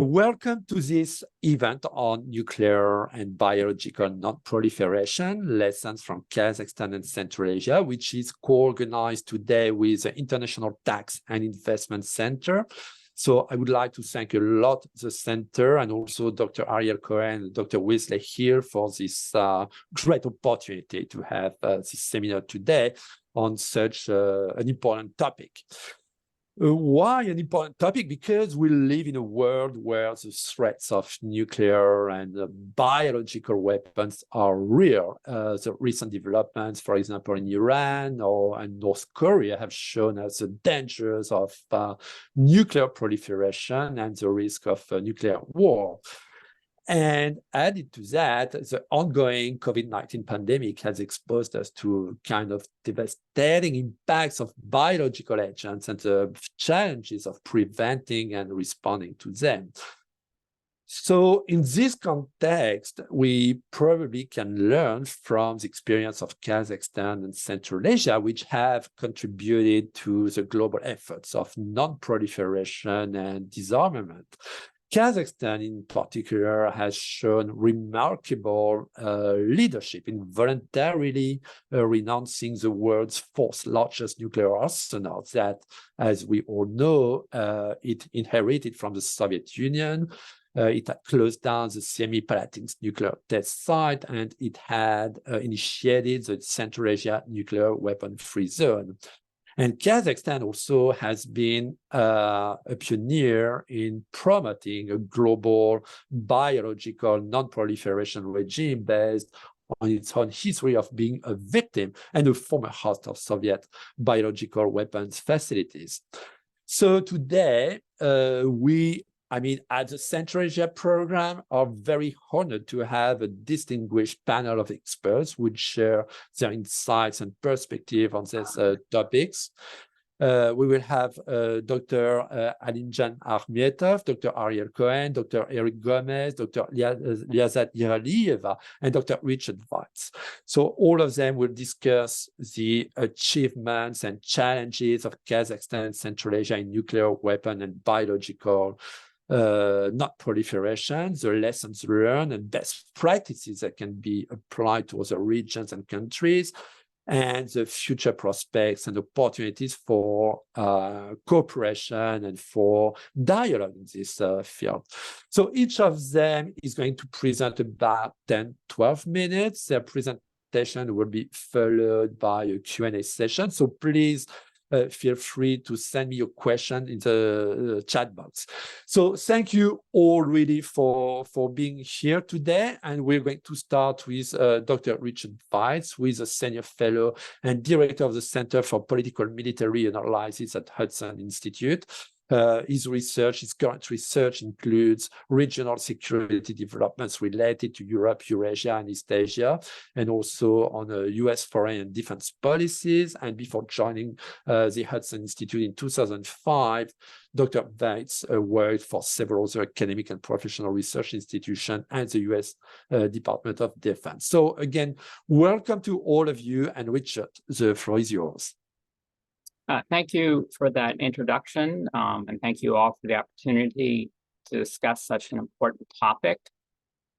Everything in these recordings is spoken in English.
Welcome to this event on nuclear and biological non-proliferation, lessons from Kazakhstan and Central Asia, which is co-organized today with the International Tax and Investment Center. So I would like to thank a lot the center and also Dr. Ariel Cohen and Dr. Wesley here for this great opportunity to have this seminar today on such an important topic. Why an important topic? Because we live in a world where the threats of nuclear and biological weapons are real. The recent developments, for example, in Iran and North Korea have shown us the dangers of nuclear proliferation and the risk of nuclear war. And added to that, the ongoing COVID-19 pandemic has exposed us to kind of devastating impacts of biological agents and the challenges of preventing and responding to them. So in this context, we probably can learn from the experience of Kazakhstan and Central Asia, which have contributed to the global efforts of non-proliferation and disarmament. Kazakhstan, in particular, has shown remarkable leadership in voluntarily renouncing the world's fourth largest nuclear arsenal that, as we all know, it inherited from the Soviet Union. It had closed down the Semipalatinsk nuclear test site, and it had initiated the Central Asia nuclear weapon-free zone. And Kazakhstan also has been a pioneer in promoting a global biological non-proliferation regime based on its own history of being a victim and a former host of Soviet biological weapons facilities. So today, at the Central Asia program, are very honored to have a distinguished panel of experts who would share their insights and perspective on these topics. We will have Dr. Alimzhan Akhmetov, Dr. Ariel Cohen, Dr. Eric Gomez, Dr. Liazat Iralieva, and Dr. Richard Weitz. So all of them will discuss the achievements and challenges of Kazakhstan and Central Asia in nuclear weapon and biological not proliferation, the lessons learned and best practices that can be applied to other regions and countries, and the future prospects and opportunities for cooperation and for dialogue in this field. So each of them is going to present about 10-12 minutes. Their presentation will be followed by a Q&A session. So please feel free to send me your question in the chat box. So thank you all really for being here today. And we're going to start with Dr. Richard Weitz, who is a senior fellow and director of the Center for Political Military Analysis at Hudson Institute. His current research includes regional security developments related to Europe, Eurasia, and East Asia, and also on U.S. foreign and defense policies. And before joining the Hudson Institute in 2005, Dr. Weitz worked for several other academic and professional research institutions and the U.S. Department of Defense. So again, welcome to all of you, and Richard, the floor is yours. Thank you for that introduction, and thank you all for the opportunity to discuss such an important topic.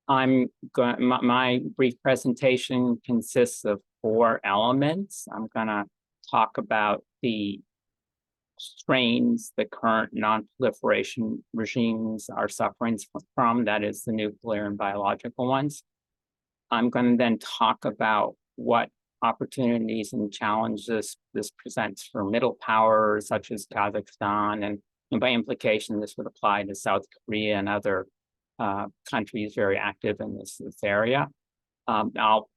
My brief presentation consists of 4 elements. I'm going to talk about the strains the current non-proliferation regimes are suffering from, that is the nuclear and biological ones. I'm going to then talk about what opportunities and challenges this presents for middle powers such as Kazakhstan, and by implication, this would apply to South Korea and other countries very active in this area. I'll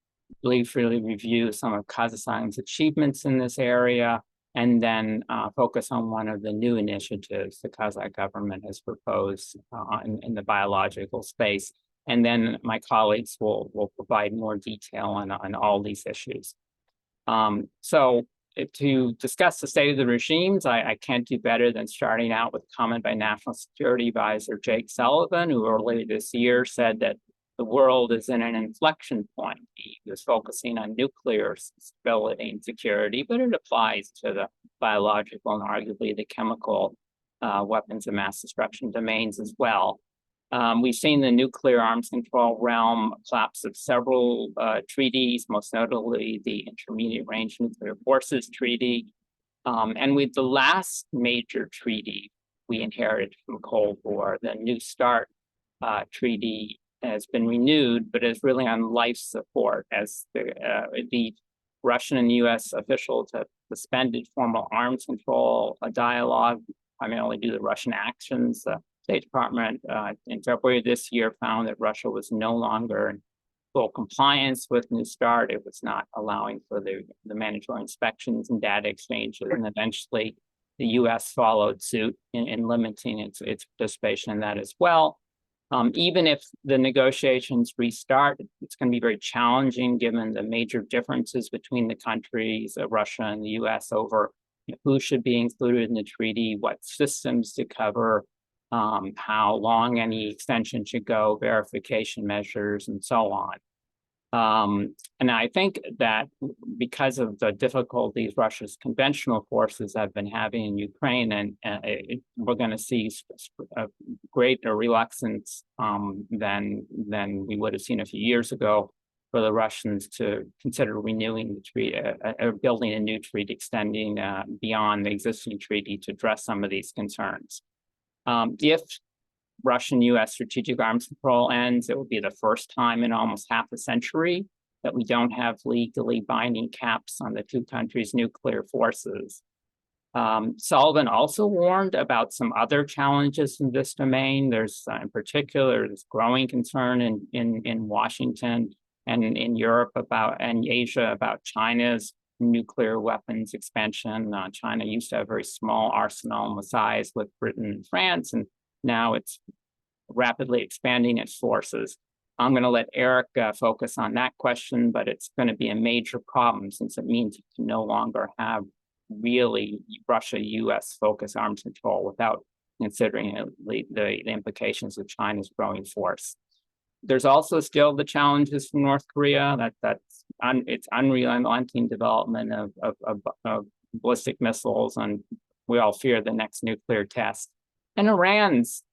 briefly review some of Kazakhstan's achievements in this area, and then focus on one of the new initiatives the Kazakh government has proposed in the biological space. And then my colleagues will provide more detail on all these issues. So to discuss the state of the regimes, I can't do better than starting out with a comment by National Security Advisor Jake Sullivan, who earlier this year said that the world is in an inflection point. He was focusing on nuclear stability and security, but it applies to the biological and arguably the chemical weapons of mass destruction domains as well. We've seen the nuclear arms control realm collapse of several treaties, most notably the Intermediate Range Nuclear Forces Treaty. And with the last major treaty we inherited from Cold War, the New START treaty has been renewed, but is really on life support as the Russian and US officials have suspended formal arms control dialogue, primarily due to Russian actions. The State Department in February of this year found that Russia was no longer in full compliance with New START. It was not allowing for the mandatory inspections and data exchanges, and eventually the US followed suit in limiting its participation in that as well. Even if the negotiations restart, it's going to be very challenging given the major differences between the countries, Russia and the US, over who should be included in the treaty, what systems to cover, how long any extension should go, verification measures, and so on. And I think that because of the difficulties Russia's conventional forces have been having in Ukraine, and we're going to see a greater reluctance than we would have seen a few years ago for the Russians to consider renewing the treaty, or building a new treaty, extending beyond the existing treaty to address some of these concerns. If Russian-US strategic arms control ends, it will be the first time in almost half a century that we don't have legally binding caps on the two countries' nuclear forces. Sullivan also warned about some other challenges in this domain. There's, in particular, this growing concern in Washington and in Europe and Asia about China's nuclear weapons expansion. China used to have a very small arsenal size with Britain and France, and now it's rapidly expanding its forces. I'm going to let Eric focus on that question, but it's going to be a major problem since it means you can no longer have really Russia-US focused arms control without considering the implications of China's growing force. There's also still the challenges from North Korea, its unrelenting development of ballistic missiles, and we all fear the next nuclear test. And Iran's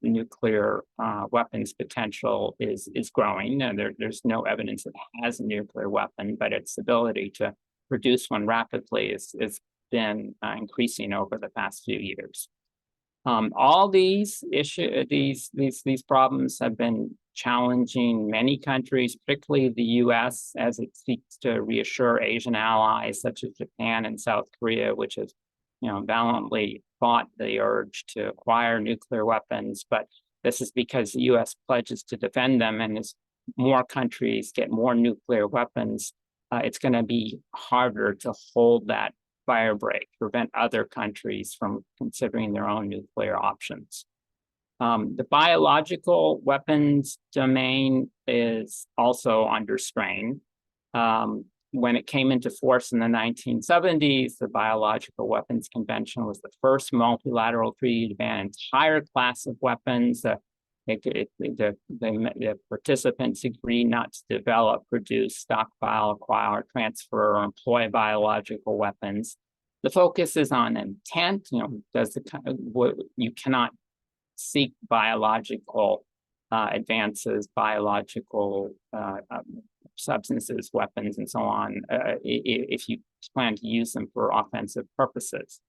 nuclear weapons potential is growing. And there's no evidence it has a nuclear weapon, but its ability to produce one rapidly has been increasing over the past few years. All these problems have been challenging many countries, particularly the US, as it seeks to reassure Asian allies such as Japan and South Korea, which has valiantly fought the urge to acquire nuclear weapons. But this is because the US pledges to defend them, and as more countries get more nuclear weapons, it's going to be harder to hold that fire break, prevent other countries from considering their own nuclear options. The biological weapons domain is also under strain. When it came into force in the 1970s, the Biological Weapons Convention was the first multilateral treaty to ban an entire class of weapons. The participants agreed not to develop, produce, stockpile, acquire, transfer, or employ biological weapons. The focus is on intent. You cannot seek biological advances, biological substances, weapons, and so on, if you plan to use them for offensive purposes.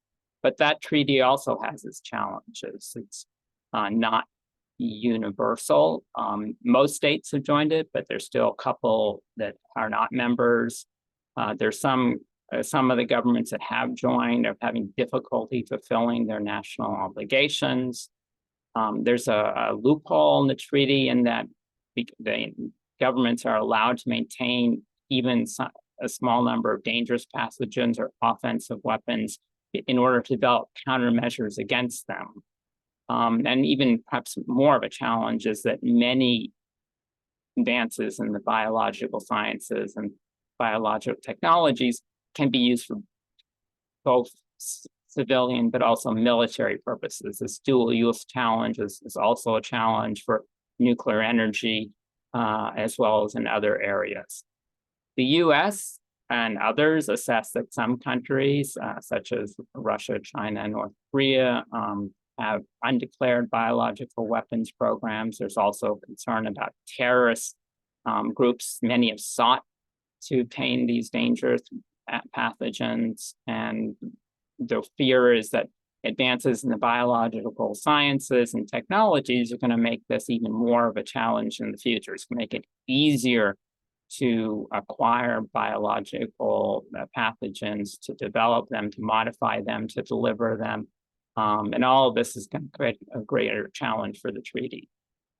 But that treaty also has its challenges. It's not universal. Most states have joined it, but there's still a couple that are not members. There's some of the governments that have joined are having difficulty fulfilling their national obligations. There's a loophole in the treaty in that the governments are allowed to maintain even a small number of dangerous pathogens or offensive weapons in order to develop countermeasures against them. And even perhaps more of a challenge is that many advances in the biological sciences and biological technologies can be used for both civilian but also military purposes. This dual use challenge is also a challenge for nuclear energy, as well as in other areas. The US and others assess that some countries, such as Russia, China, and North Korea, have undeclared biological weapons programs. There's also concern about terrorist groups. Many have sought to tame these dangerous pathogens, and the fear is that advances in the biological sciences and technologies are going to make this even more of a challenge in the future. It's going to make it easier to acquire biological pathogens, to develop them, to modify them, to deliver them. And all of this is going to create a greater challenge for the treaty.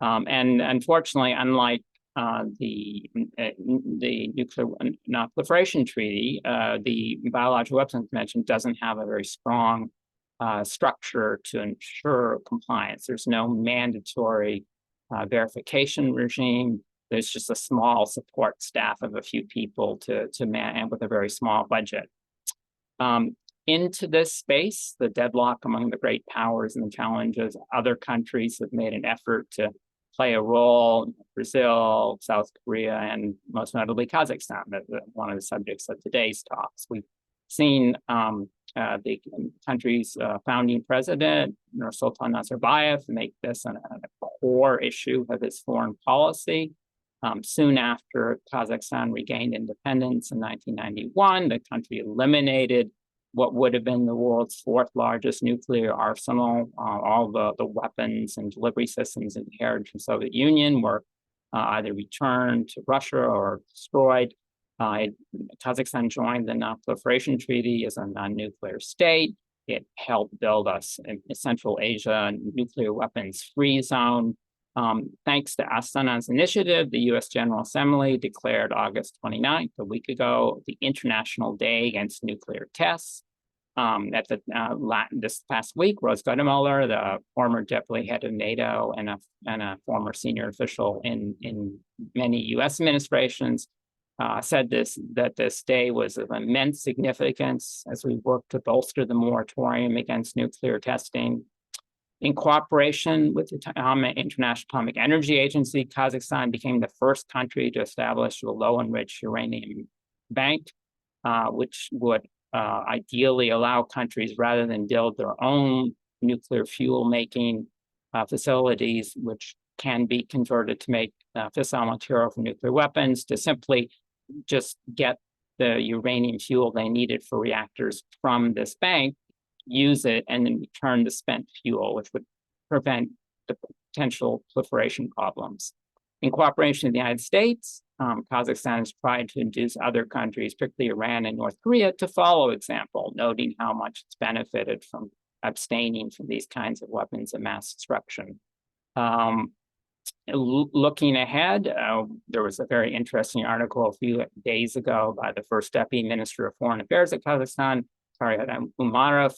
And unfortunately, unlike the Nuclear Nonproliferation Treaty, the Biological Weapons Convention doesn't have a very strong structure to ensure compliance. There's no mandatory verification regime. There's just a small support staff of a few people to man with a very small budget. Into this space, the deadlock among the great powers and the challenges, other countries have made an effort to play a role. Brazil, South Korea, and most notably Kazakhstan, one of the subjects of today's talks. We've seen the country's founding president, Nursultan Nazarbayev, make this a core issue of his foreign policy. Soon after Kazakhstan regained independence in 1991, the country eliminated what would have been the world's fourth largest nuclear arsenal. All the weapons and delivery systems inherited from the Soviet Union were either returned to Russia or destroyed. Kazakhstan joined the Nonproliferation Treaty as a non-nuclear state. It helped build us in Central Asia nuclear weapons-free zone. Thanks to Astana's initiative, the U.S. General Assembly declared August 29th, a week ago, the International Day Against Nuclear Tests. This past week, Rose Gottemoeller, the former deputy head of NATO and a former senior official in many U.S. administrations, said that this day was of immense significance as we work to bolster the moratorium against nuclear testing. In cooperation with the International Atomic Energy Agency, Kazakhstan became the first country to establish a low-enriched uranium bank, which would ideally allow countries, rather than build their own nuclear fuel-making facilities, which can be converted to make fissile material for nuclear weapons, to simply just get the uranium fuel they needed for reactors from this bank, use it, and then return the spent fuel, which would prevent the potential proliferation problems. In cooperation with the United States, Kazakhstan has tried to induce other countries, particularly Iran and North Korea, to follow example, noting how much it's benefited from abstaining from these kinds of weapons of mass destruction. Looking ahead, there was a very interesting article a few days ago by the first Deputy Minister of Foreign Affairs at Kazakhstan, Umarov,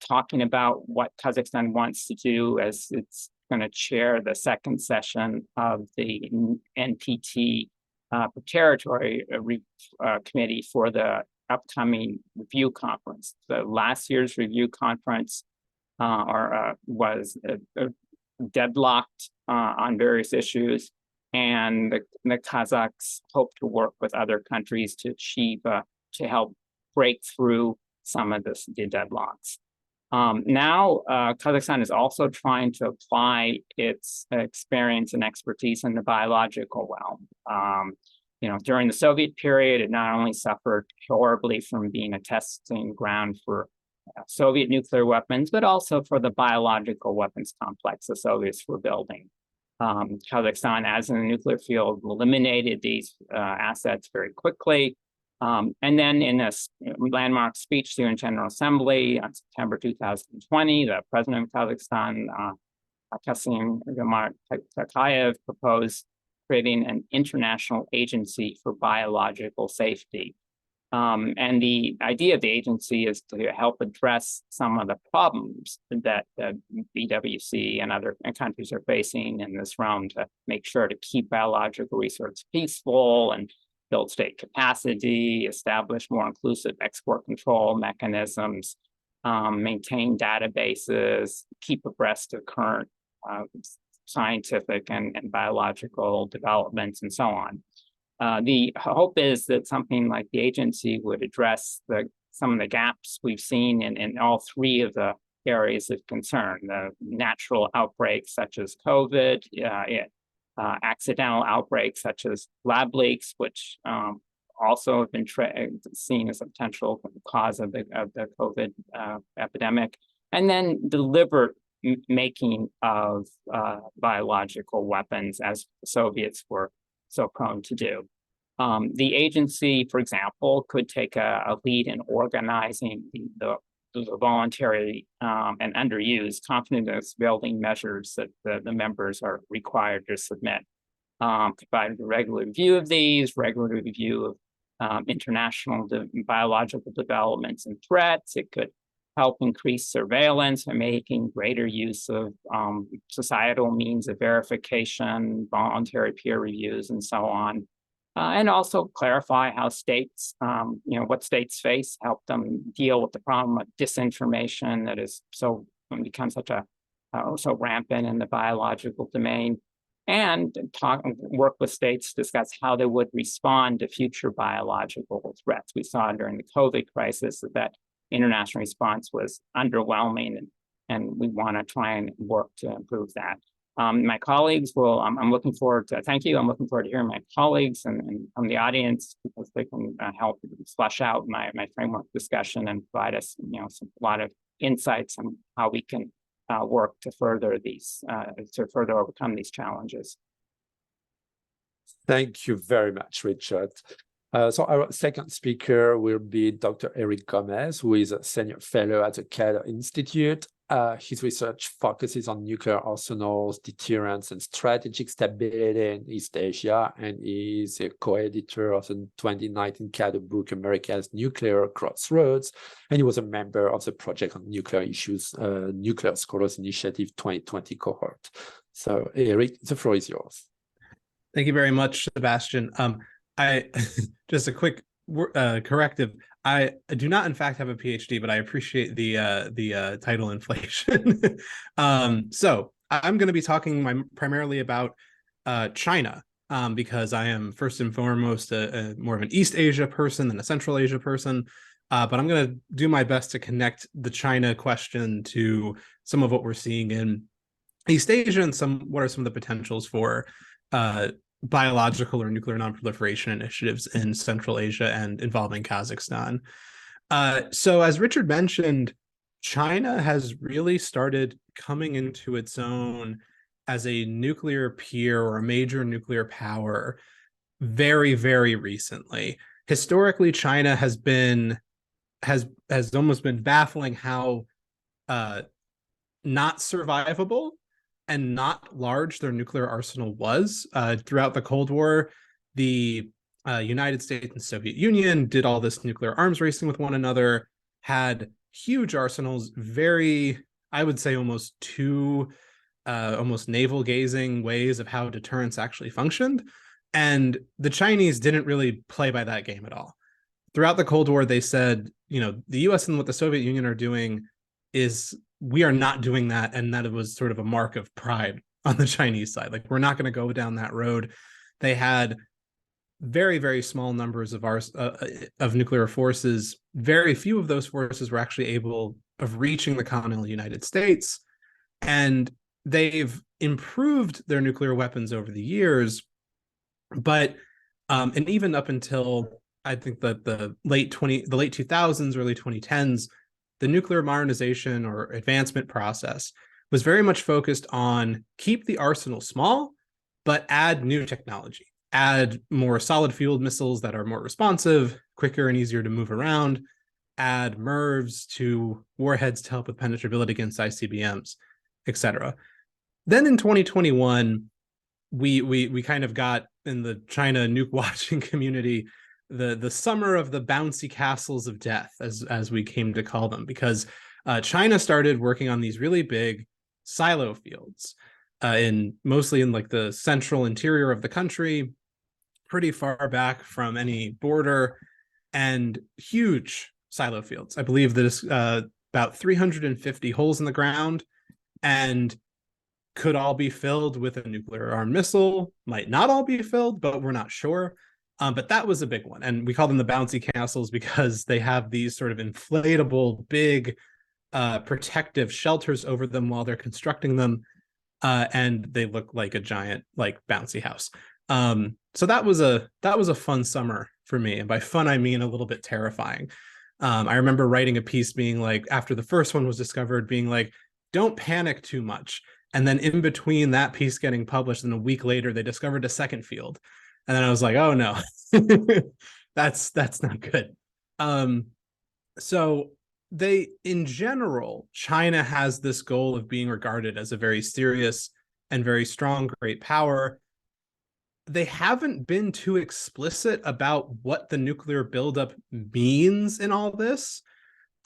talking about what Kazakhstan wants to do as it's going to chair the second session of the NPT Preparatory Committee for the upcoming review conference. The last year's review conference was deadlocked on various issues, and the Kazakhs hope to work with other countries to achieve, to help break through some of the deadlocks. Now, Kazakhstan is also trying to apply its experience and expertise in the biological realm. During the Soviet period, it not only suffered horribly from being a testing ground for Soviet nuclear weapons, but also for the biological weapons complex the Soviets were building. Kazakhstan, as in the nuclear field, eliminated these assets very quickly. And then in a landmark speech to the General Assembly on September 2020, the president of Kazakhstan, Kassym-Jomart Tokayev, proposed creating an international agency for biological safety. And the idea of the agency is to help address some of the problems that the BWC and other countries are facing in this realm, to make sure to keep biological research peaceful and build state capacity, establish more inclusive export control mechanisms, maintain databases, keep abreast of current scientific and biological developments, and so on. The hope is that something like the agency would address some of the gaps we've seen in all three of the areas of concern. The natural outbreaks such as COVID, accidental outbreaks such as lab leaks, which also have been seen as a potential cause of the COVID epidemic, and then deliberate making of biological weapons, as the Soviets were so prone to do. The agency, for example, could take a lead in organizing the voluntary and underused confidence building measures that the members are required to submit. Provide a regular review of these, regular review of international biological developments and threats. It could help increase surveillance and making greater use of societal means of verification, voluntary peer reviews, and so on. And also clarify how states, what states face, help them deal with the problem of disinformation that is become such so rampant in the biological domain, and work with states to discuss how they would respond to future biological threats. We saw during the COVID crisis that international response was underwhelming, and we want to try and work to improve that. My colleagues will, I'm looking forward to, thank you, I'm looking forward to hearing my colleagues and from the audience, because they can help flesh out my framework discussion and provide us, a lot of insights on how we can work to further overcome these challenges. Thank you very much, Richard. So our second speaker will be Dr. Eric Gomez, who is a senior fellow at the Cato Institute. His research focuses on nuclear arsenals, deterrence, and strategic stability in East Asia, and is a co-editor of the 2019 Cato book, America's Nuclear Crossroads, and he was a member of the Project on Nuclear Issues, Nuclear Scholars Initiative 2020 cohort. So Eric, the floor is yours. Thank you very much, Sebastian. I just a quick corrective. I do not, in fact, have a PhD, but I appreciate the title inflation. So I'm going to be talking primarily about China, because I am first and foremost more of an East Asia person than a Central Asia person. But I'm going to do my best to connect the China question to some of what we're seeing in East Asia and what are some of the potentials for biological or nuclear nonproliferation initiatives in Central Asia and involving Kazakhstan. So as Richard mentioned, China has really started coming into its own as a nuclear peer or a major nuclear power very, very recently. Historically, China has almost been baffling how not survivable and not large their nuclear arsenal was. Throughout the Cold War, the United States and Soviet Union did all this nuclear arms racing with one another, had huge arsenals, I would say almost navel-gazing ways of how deterrence actually functioned. And the Chinese didn't really play by that game at all. Throughout the Cold War, they said, the US and what the Soviet Union are doing is we are not doing that, and that it was sort of a mark of pride on the Chinese side. Like, we're not going to go down that road. They had very, very small numbers of nuclear forces. Very few of those forces were actually able of reaching the continental United States, and they've improved their nuclear weapons over the years. But and even up until I think that the late 2000s, early 2010s, the nuclear modernization or advancement process was very much focused on keep the arsenal small, but add new technology, add more solid fueled missiles that are more responsive, quicker and easier to move around, add MIRVs to warheads to help with penetrability against ICBMs, etc. Then in 2021, we kind of got in the China nuke watching community the summer of the bouncy castles of death, as we came to call them, because China started working on these really big silo fields mostly in like the central interior of the country, pretty far back from any border, and huge silo fields. I believe that it's about 350 holes in the ground and could all be filled with a nuclear armed missile, might not all be filled, but we're not sure. But that was a big one. And we call them the bouncy castles because they have these sort of inflatable, big protective shelters over them while they're constructing them, and they look like a giant like bouncy house. So that was a fun summer for me, and by fun I mean a little bit terrifying. I remember writing a piece being like, after the first one was discovered, being like, don't panic too much. And then in between that piece getting published, and a week later they discovered a second field, and then I was like, oh no, that's not good. So they, in general, China has this goal of being regarded as a very serious and very strong great power. They haven't been too explicit about what the nuclear buildup means in all this,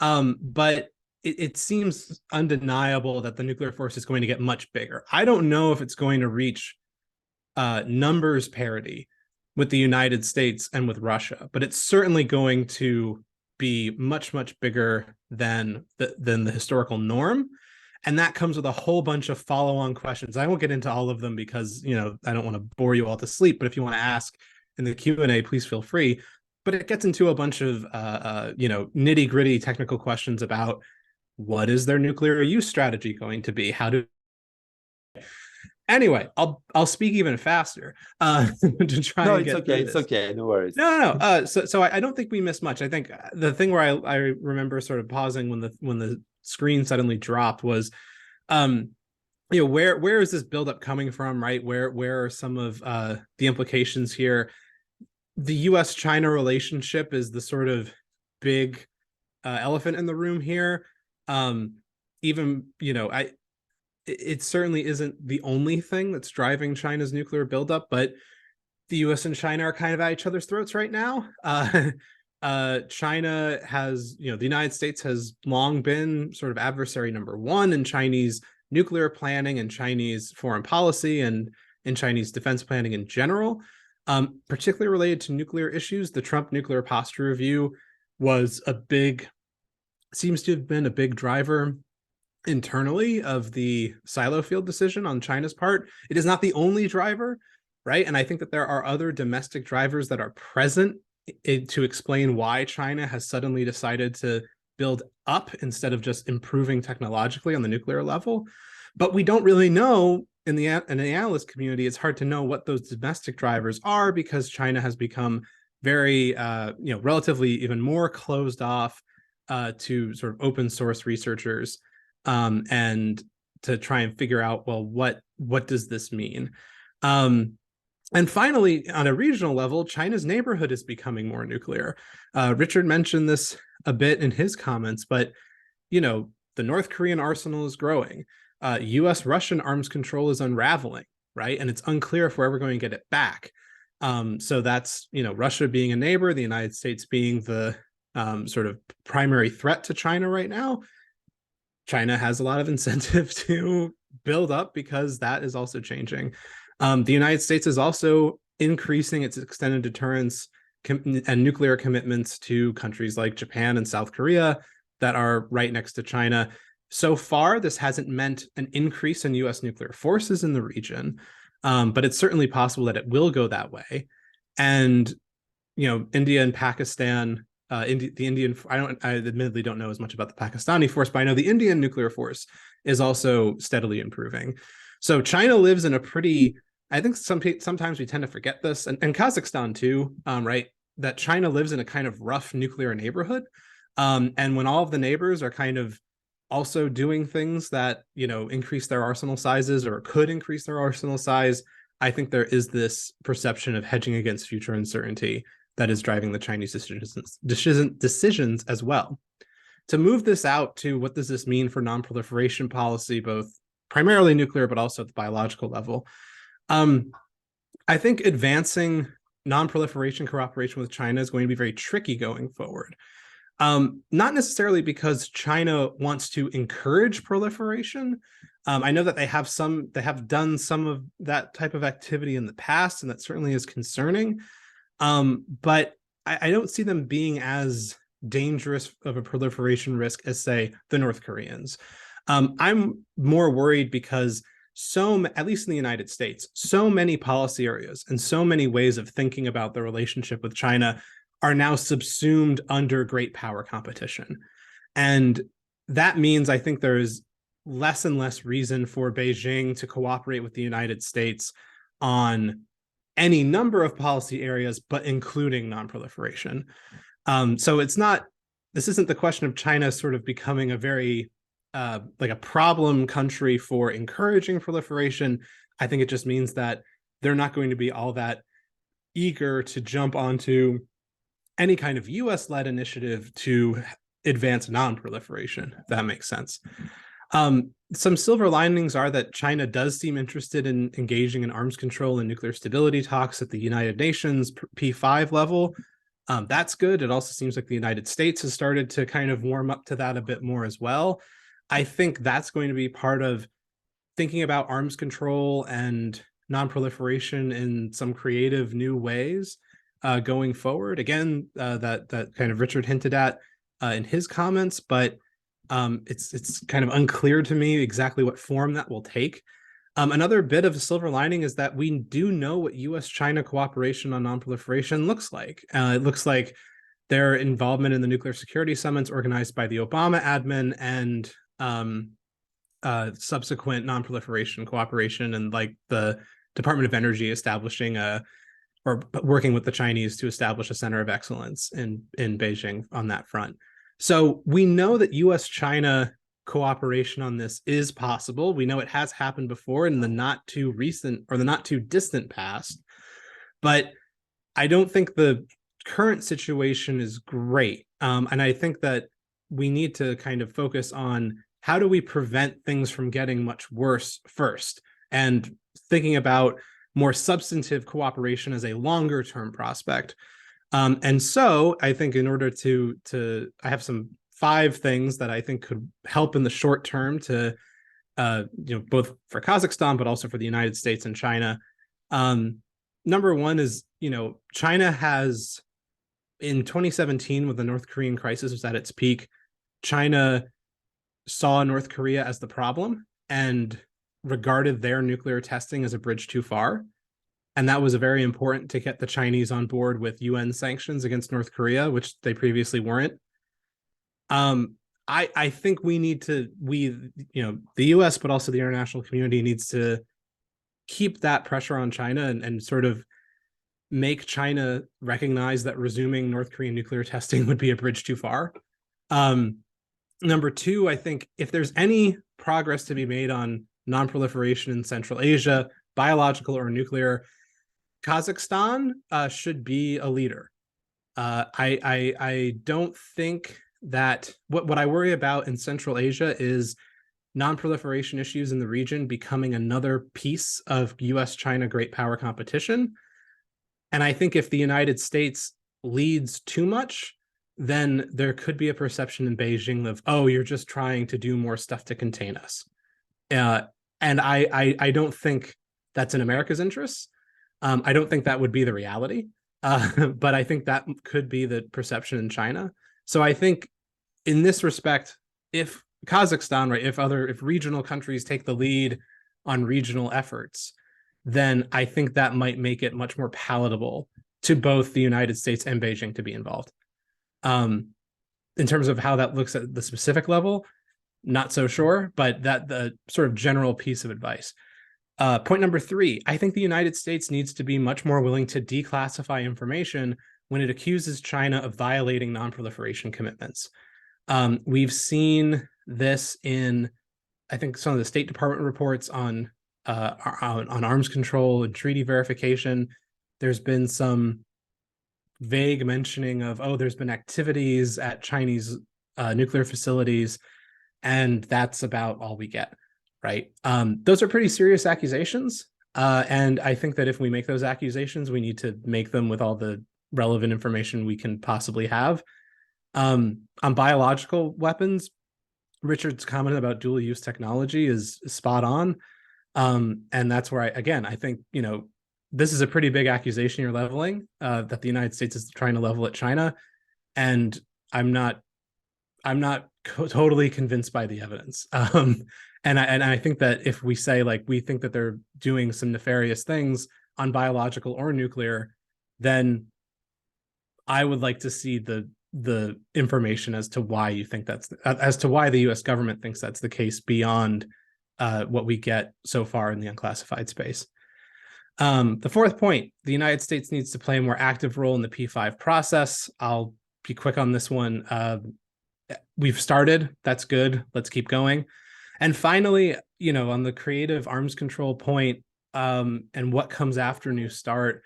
but it seems undeniable that the nuclear force is going to get much bigger. I don't know if it's going to reach numbers parity with the United States and with Russia, but it's certainly going to be much, much bigger than the historical norm. And that comes with a whole bunch of follow-on questions. I won't get into all of them because, you know, I don't want to bore you all to sleep, but if you want to ask in the Q&A, please feel free. But it gets into a bunch of, you know, nitty-gritty technical questions about what is their nuclear use strategy going to be? How do... Anyway, I'll speak even faster to try. No, it's okay. It's okay. No worries. No. So I don't think we missed much. I think the thing where I remember sort of pausing when the screen suddenly dropped was, you know, where is this buildup coming from, right? Where are some of the implications here? The U.S.-China relationship is the sort of big elephant in the room here. Even, you know, it certainly isn't the only thing that's driving China's nuclear buildup, but the U.S. and China are kind of at each other's throats right now. China has, you know, the United States has long been sort of adversary number one in Chinese nuclear planning and Chinese foreign policy and in Chinese defense planning in general, particularly related to nuclear issues. The Trump nuclear posture review seems to have been a big driver internally of the silo field decision on China's part. It is not the only driver, right? And I think that there are other domestic drivers that are present to explain why China has suddenly decided to build up instead of just improving technologically on the nuclear level. But we don't really know in the analyst community. It's hard to know what those domestic drivers are because China has become very, you know, relatively even more closed off to sort of open source researchers, and to try and figure out, well, what does this mean? And finally, on a regional level, China's neighborhood is becoming more nuclear. Richard mentioned this a bit in his comments, but, you know, the North Korean arsenal is growing. U.S.-Russian arms control is unraveling, right? And it's unclear if we're ever going to get it back. So that's, you know, Russia being a neighbor, the United States being the sort of primary threat to China right now. China has a lot of incentive to build up because that is also changing. The United States is also increasing its extended deterrence and nuclear commitments to countries like Japan and South Korea that are right next to China. So far, this hasn't meant an increase in U.S. nuclear forces in the region, but it's certainly possible that it will go that way. And, you know, India and Pakistan, I admittedly don't know as much about the Pakistani force, but I know the Indian nuclear force is also steadily improving. So China lives in a pretty, I think sometimes we tend to forget this, and Kazakhstan too, right? That China lives in a kind of rough nuclear neighborhood. And when all of the neighbors are kind of also doing things that, you know, increase their arsenal sizes or could increase their arsenal size, I think there is this perception of hedging against future uncertainty that is driving the Chinese decisions as well. To move this out to what does this mean for non-proliferation policy, both primarily nuclear, but also at the biological level, I think advancing non-proliferation cooperation with China is going to be very tricky going forward. Not necessarily because China wants to encourage proliferation. I know that they have done some of that type of activity in the past, and that certainly is concerning. But I don't see them being as dangerous of a proliferation risk as, say, the North Koreans. I'm more worried because at least in the United States, so many policy areas and so many ways of thinking about the relationship with China are now subsumed under great power competition. And that means I think there is less and less reason for Beijing to cooperate with the United States on any number of policy areas, but including nonproliferation. So this isn't the question of China sort of becoming a very like a problem country for encouraging proliferation. I think it just means that they're not going to be all that eager to jump onto any kind of US-led initiative to advance non-proliferation, if that makes sense. Some silver linings are that China does seem interested in engaging in arms control and nuclear stability talks at the United Nations P5 level. That's good. It also seems like the United States has started to kind of warm up to that a bit more as well. I think that's going to be part of thinking about arms control and non-proliferation in some creative new ways going forward. Again, that kind of Richard hinted at in his comments, but it's kind of unclear to me exactly what form that will take. Another bit of a silver lining is that we do know what US-China cooperation on nonproliferation looks like. It looks like their involvement in the nuclear security summits organized by the Obama admin and subsequent nonproliferation cooperation, and like the Department of Energy establishing or working with the Chinese to establish a center of excellence in Beijing on that front. So we know that US-China cooperation on this is possible. We know it has happened before in the not too recent or the not too distant past, but I don't think the current situation is great. And I think that we need to kind of focus on how do we prevent things from getting much worse first, and thinking about more substantive cooperation as a longer term prospect. And so I think in order to I have some 5 things that I think could help in the short term to, both for Kazakhstan, but also for the United States and China. Number one is, China has, in 2017, when the North Korean crisis was at its peak, China saw North Korea as the problem and regarded their nuclear testing as a bridge too far. And that was very important to get the Chinese on board with UN sanctions against North Korea, which they previously weren't. I think the US, but also the international community needs to keep that pressure on China and sort of make China recognize that resuming North Korean nuclear testing would be a bridge too far. Number 2, I think if there's any progress to be made on nonproliferation in Central Asia, biological or nuclear, Kazakhstan should be a leader. I don't think that what I worry about in Central Asia is non-proliferation issues in the region becoming another piece of US-China great power competition. And I think if the United States leads too much, then there could be a perception in Beijing of, oh, you're just trying to do more stuff to contain us. And I don't think that's in America's interests. I don't think that would be the reality, but I think that could be the perception in China. So I think in this respect, if Kazakhstan, right, if regional countries take the lead on regional efforts, then I think that might make it much more palatable to both the United States and Beijing to be involved. In terms of how that looks at the specific level, not so sure, but that the sort of general piece of advice. Point number 3, I think the United States needs to be much more willing to declassify information when it accuses China of violating nonproliferation commitments. We've seen this in, I think, some of the State Department reports on arms control and treaty verification. There's been some vague mentioning of, oh, there's been activities at Chinese nuclear facilities, and that's about all we get, right? Those are pretty serious accusations. And I think that if we make those accusations, we need to make them with all the relevant information we can possibly have. On biological weapons, Richard's comment about dual use technology is spot on. And that's where I think, this is a pretty big accusation you're leveling, that the United States is trying to level at China. And I'm not totally convinced by the evidence. And I think that if we say, like, we think that they're doing some nefarious things on biological or nuclear, then I would like to see the the information as to why you think as to why the U.S. government thinks that's the case beyond what we get so far in the unclassified space. The fourth point, the United States needs to play a more active role in the P5 process. I'll be quick on this one. We've started. That's good. Let's keep going. And finally, on the creative arms control point and what comes after New START,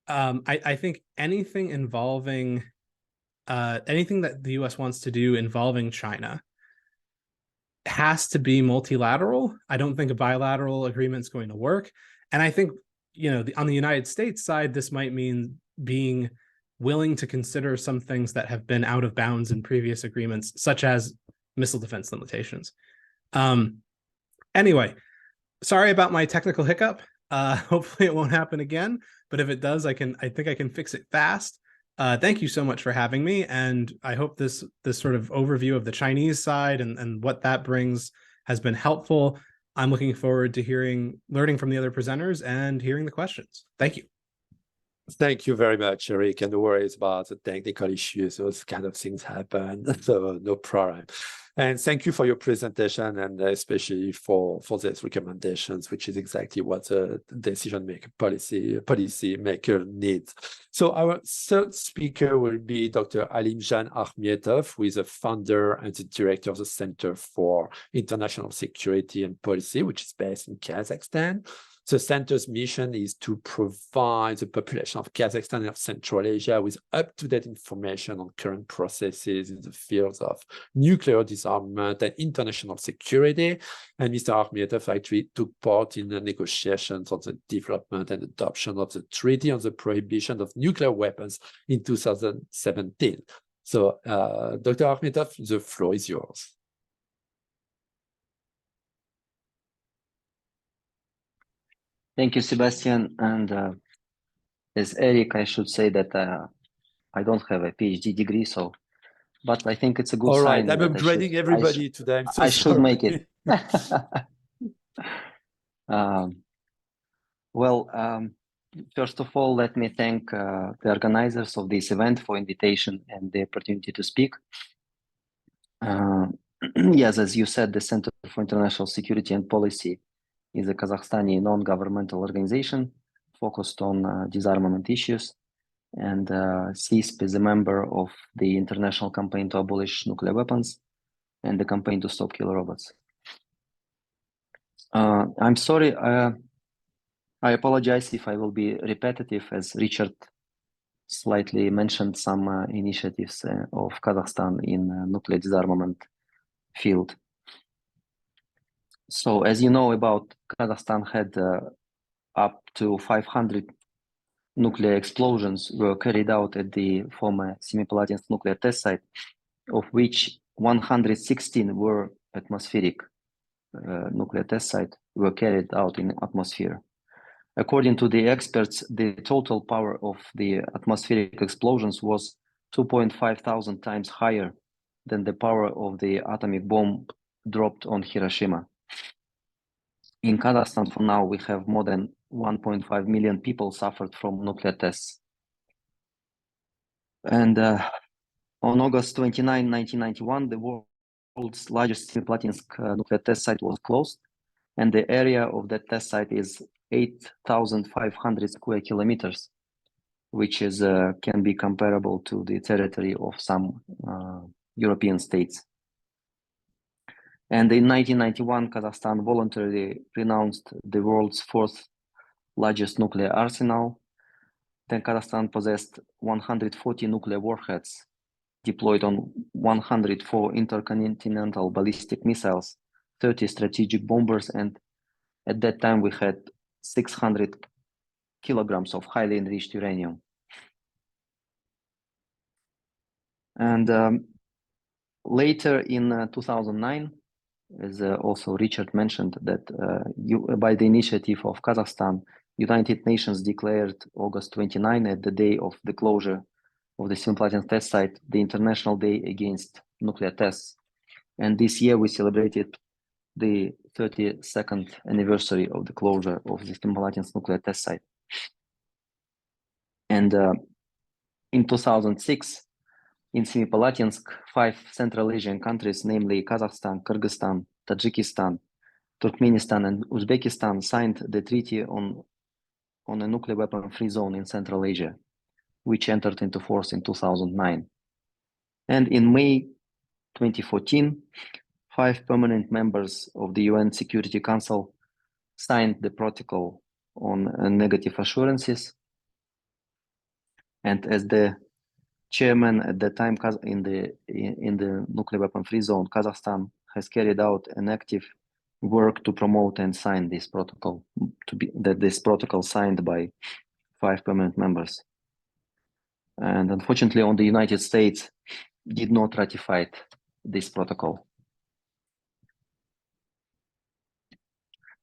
I think anything involving anything that the U.S. wants to do involving China has to be multilateral. I don't think a bilateral agreement is going to work. And I think, on the United States side, this might mean being willing to consider some things that have been out of bounds in previous agreements, such as missile defense limitations. Anyway, sorry about my technical hiccup. Hopefully it won't happen again, but if it does, I think I can fix it fast. Thank you so much for having me, and I hope this sort of overview of the Chinese side and what that brings has been helpful. I'm looking forward to learning from the other presenters and hearing the questions. Thank you. Thank you very much, Eric. And no worries about the technical issues. Those kind of things happen, so no problem. And thank you for your presentation, and especially for these recommendations, which is exactly what the decision maker, policy maker needs. So our third speaker will be Dr. Alimzhan Akhmetov, who is a founder and the director of the Center for International Security and Policy, which is based in Kazakhstan. The center's mission is to provide the population of Kazakhstan and of Central Asia with up-to-date information on current processes in the fields of nuclear disarmament and international security. And Mr. Akhmetov actually took part in the negotiations on the development and adoption of the Treaty on the Prohibition of Nuclear Weapons in 2017. So, Dr. Akhmetov, the floor is yours. Thank you, Sebastian. And as Eric, I should say that I don't have a PhD degree, but I think it's a good sign. All right, I'm upgrading everybody today. I'm so I should sorry. make it. First of all, let me thank the organizers of this event for invitation and the opportunity to speak. Yes, as you said, the Center for International Security and Policy is a Kazakhstani non-governmental organization focused on disarmament issues, and CISP is a member of the International Campaign to Abolish Nuclear Weapons and the Campaign to Stop Killer Robots. I'm sorry, I apologize if I will be repetitive, as Richard slightly mentioned some initiatives of Kazakhstan in nuclear disarmament field. So, as you know, about Kazakhstan had up to 500 nuclear explosions were carried out at the former Semipalatinsk nuclear test site, of which 116 were atmospheric nuclear test site were carried out in atmosphere. According to the experts, the total power of the atmospheric explosions was 2,500 times higher than the power of the atomic bomb dropped on Hiroshima. In Kazakhstan, for now, we have more than 1.5 million people suffered from nuclear tests. And on August 29, 1991, the world's largest Semipalatinsk nuclear test site was closed, and the area of that test site is 8,500 square kilometers, which is can be comparable to the territory of some European states. And in 1991, Kazakhstan voluntarily renounced the world's fourth largest nuclear arsenal. Then Kazakhstan possessed 140 nuclear warheads, deployed on 104 intercontinental ballistic missiles, 30 strategic bombers, and at that time we had 600 kilograms of highly enriched uranium. And later in 2009, as also Richard mentioned, that by the initiative of Kazakhstan, United Nations declared August 29 at the day of the closure of the Semipalatinsk test site, the International Day Against Nuclear Tests. And this year we celebrated the 32nd anniversary of the closure of the Semipalatinsk nuclear test site. And in 2006, In Semipalatinsk, 5 Central Asian countries, namely Kazakhstan, Kyrgyzstan, Tajikistan, Turkmenistan, and Uzbekistan, signed the treaty on a nuclear weapon-free zone in Central Asia, which entered into force in 2009. And in May 2014, 5 permanent members of the UN Security Council signed the protocol on negative assurances. And as the chairman at the time in the nuclear weapon-free zone, Kazakhstan has carried out an active work to promote and sign this protocol, this protocol signed by 5 permanent members. And unfortunately, the United States did not ratify this protocol.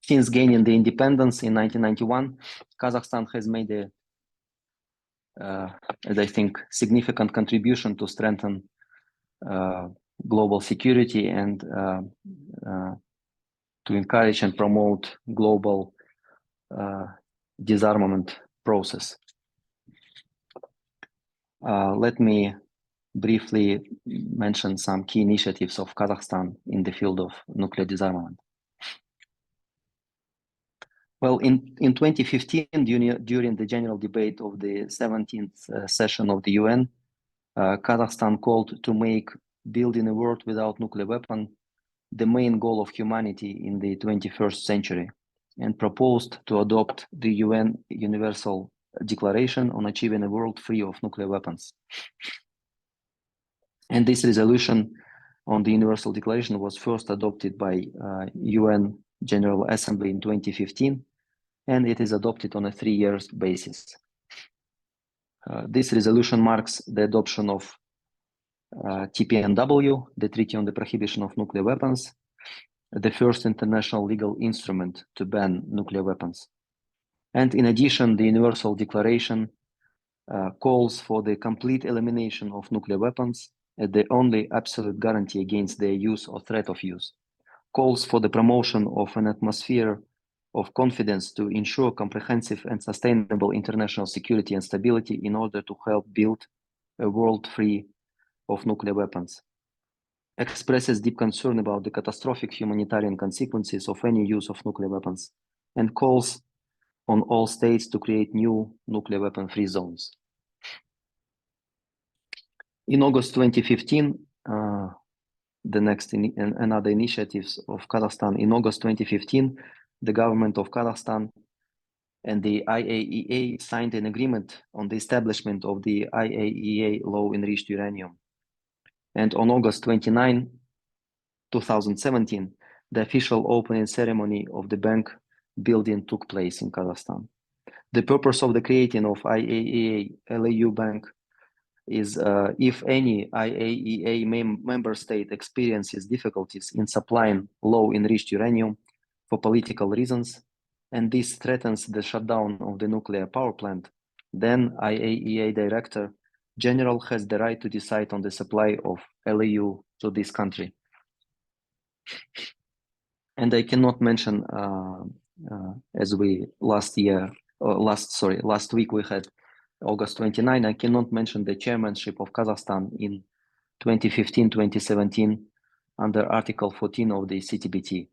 Since gaining the independence in 1991, Kazakhstan has made as I think, significant contribution to strengthen global security and to encourage and promote global disarmament process. Let me briefly mention some key initiatives of Kazakhstan in the field of nuclear disarmament. Well, in 2015, during the general debate of the 17th session of the UN, Kazakhstan called to make building a world without nuclear weapon the main goal of humanity in the 21st century, and proposed to adopt the UN Universal Declaration on achieving a world free of nuclear weapons. And this resolution on the Universal Declaration was first adopted by UN General Assembly in 2015, and it is adopted on a 3-year basis. This resolution marks the adoption of TPNW, the Treaty on the Prohibition of Nuclear Weapons, the first international legal instrument to ban nuclear weapons. And in addition, the Universal Declaration calls for the complete elimination of nuclear weapons as the only absolute guarantee against their use or threat of use, calls for the promotion of an atmosphere of confidence to ensure comprehensive and sustainable international security and stability in order to help build a world free of nuclear weapons, expresses deep concern about the catastrophic humanitarian consequences of any use of nuclear weapons, and calls on all states to create new nuclear weapon-free zones. In August 2015, another initiatives of Kazakhstan. In August 2015, the government of Kazakhstan and the IAEA signed an agreement on the establishment of the IAEA low-enriched uranium. And on August 29, 2017, the official opening ceremony of the bank building took place in Kazakhstan. The purpose of the creating of IAEA LAU Bank is if any IAEA member state experiences difficulties in supplying low-enriched uranium for political reasons, and this threatens the shutdown of the nuclear power plant, then IAEA Director General has the right to decide on the supply of LAU to this country. And I cannot mention, as we last week we had August 29, I cannot mention the chairmanship of Kazakhstan in 2015-2017 under Article 14 of the CTBT.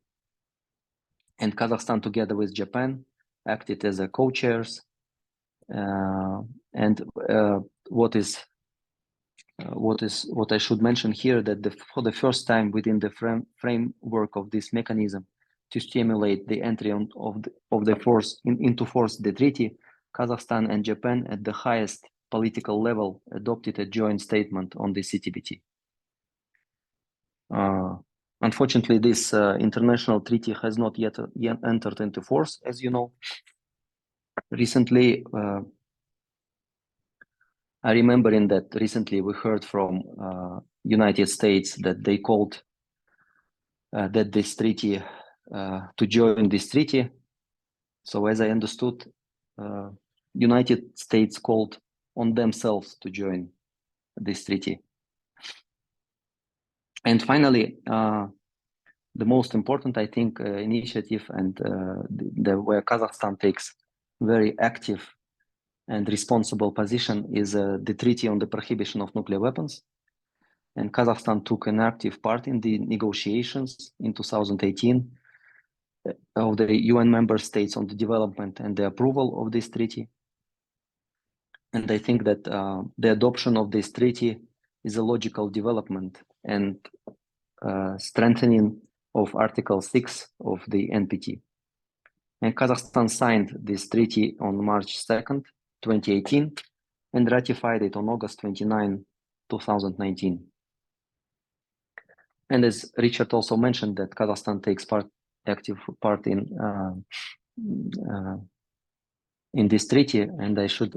And Kazakhstan, together with Japan, acted as a co-chairs. What I should mention here, that for the first time within the framework of this mechanism to stimulate the entry into force the treaty, Kazakhstan and Japan at the highest political level adopted a joint statement on the CTBT. Unfortunately, this international treaty has not yet entered into force, as you know. Recently, I remember that recently we heard from United States that they called that this treaty to join this treaty. So as I understood, United States called on themselves to join this treaty. And finally, the most important, I think, initiative and where Kazakhstan takes very active and responsible position is the Treaty on the Prohibition of Nuclear Weapons, and Kazakhstan took an active part in the negotiations in 2018 of the UN member states on the development and the approval of this treaty. And I think that the adoption of this treaty is a logical development and strengthening of Article 6 of the NPT. And Kazakhstan signed this treaty on March 2nd, 2018, and ratified it on August 29, 2019. And as Richard also mentioned, that Kazakhstan takes active part in this treaty, and I should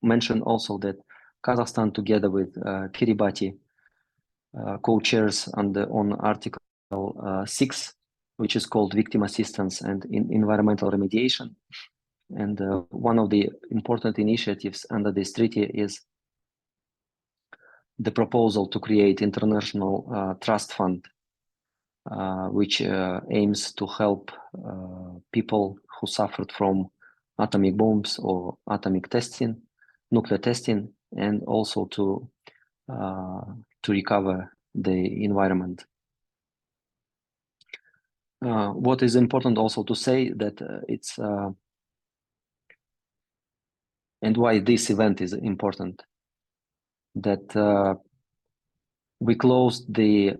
mention also that Kazakhstan, together with Kiribati, co-chairs on Article 6, which is called Victim Assistance and Environmental Remediation. And one of the important initiatives under this treaty is the proposal to create international trust fund, which aims to help people who suffered from atomic bombs or atomic testing, nuclear testing, and also to recover the environment. What is important also to say that it's and why this event is important, that we closed the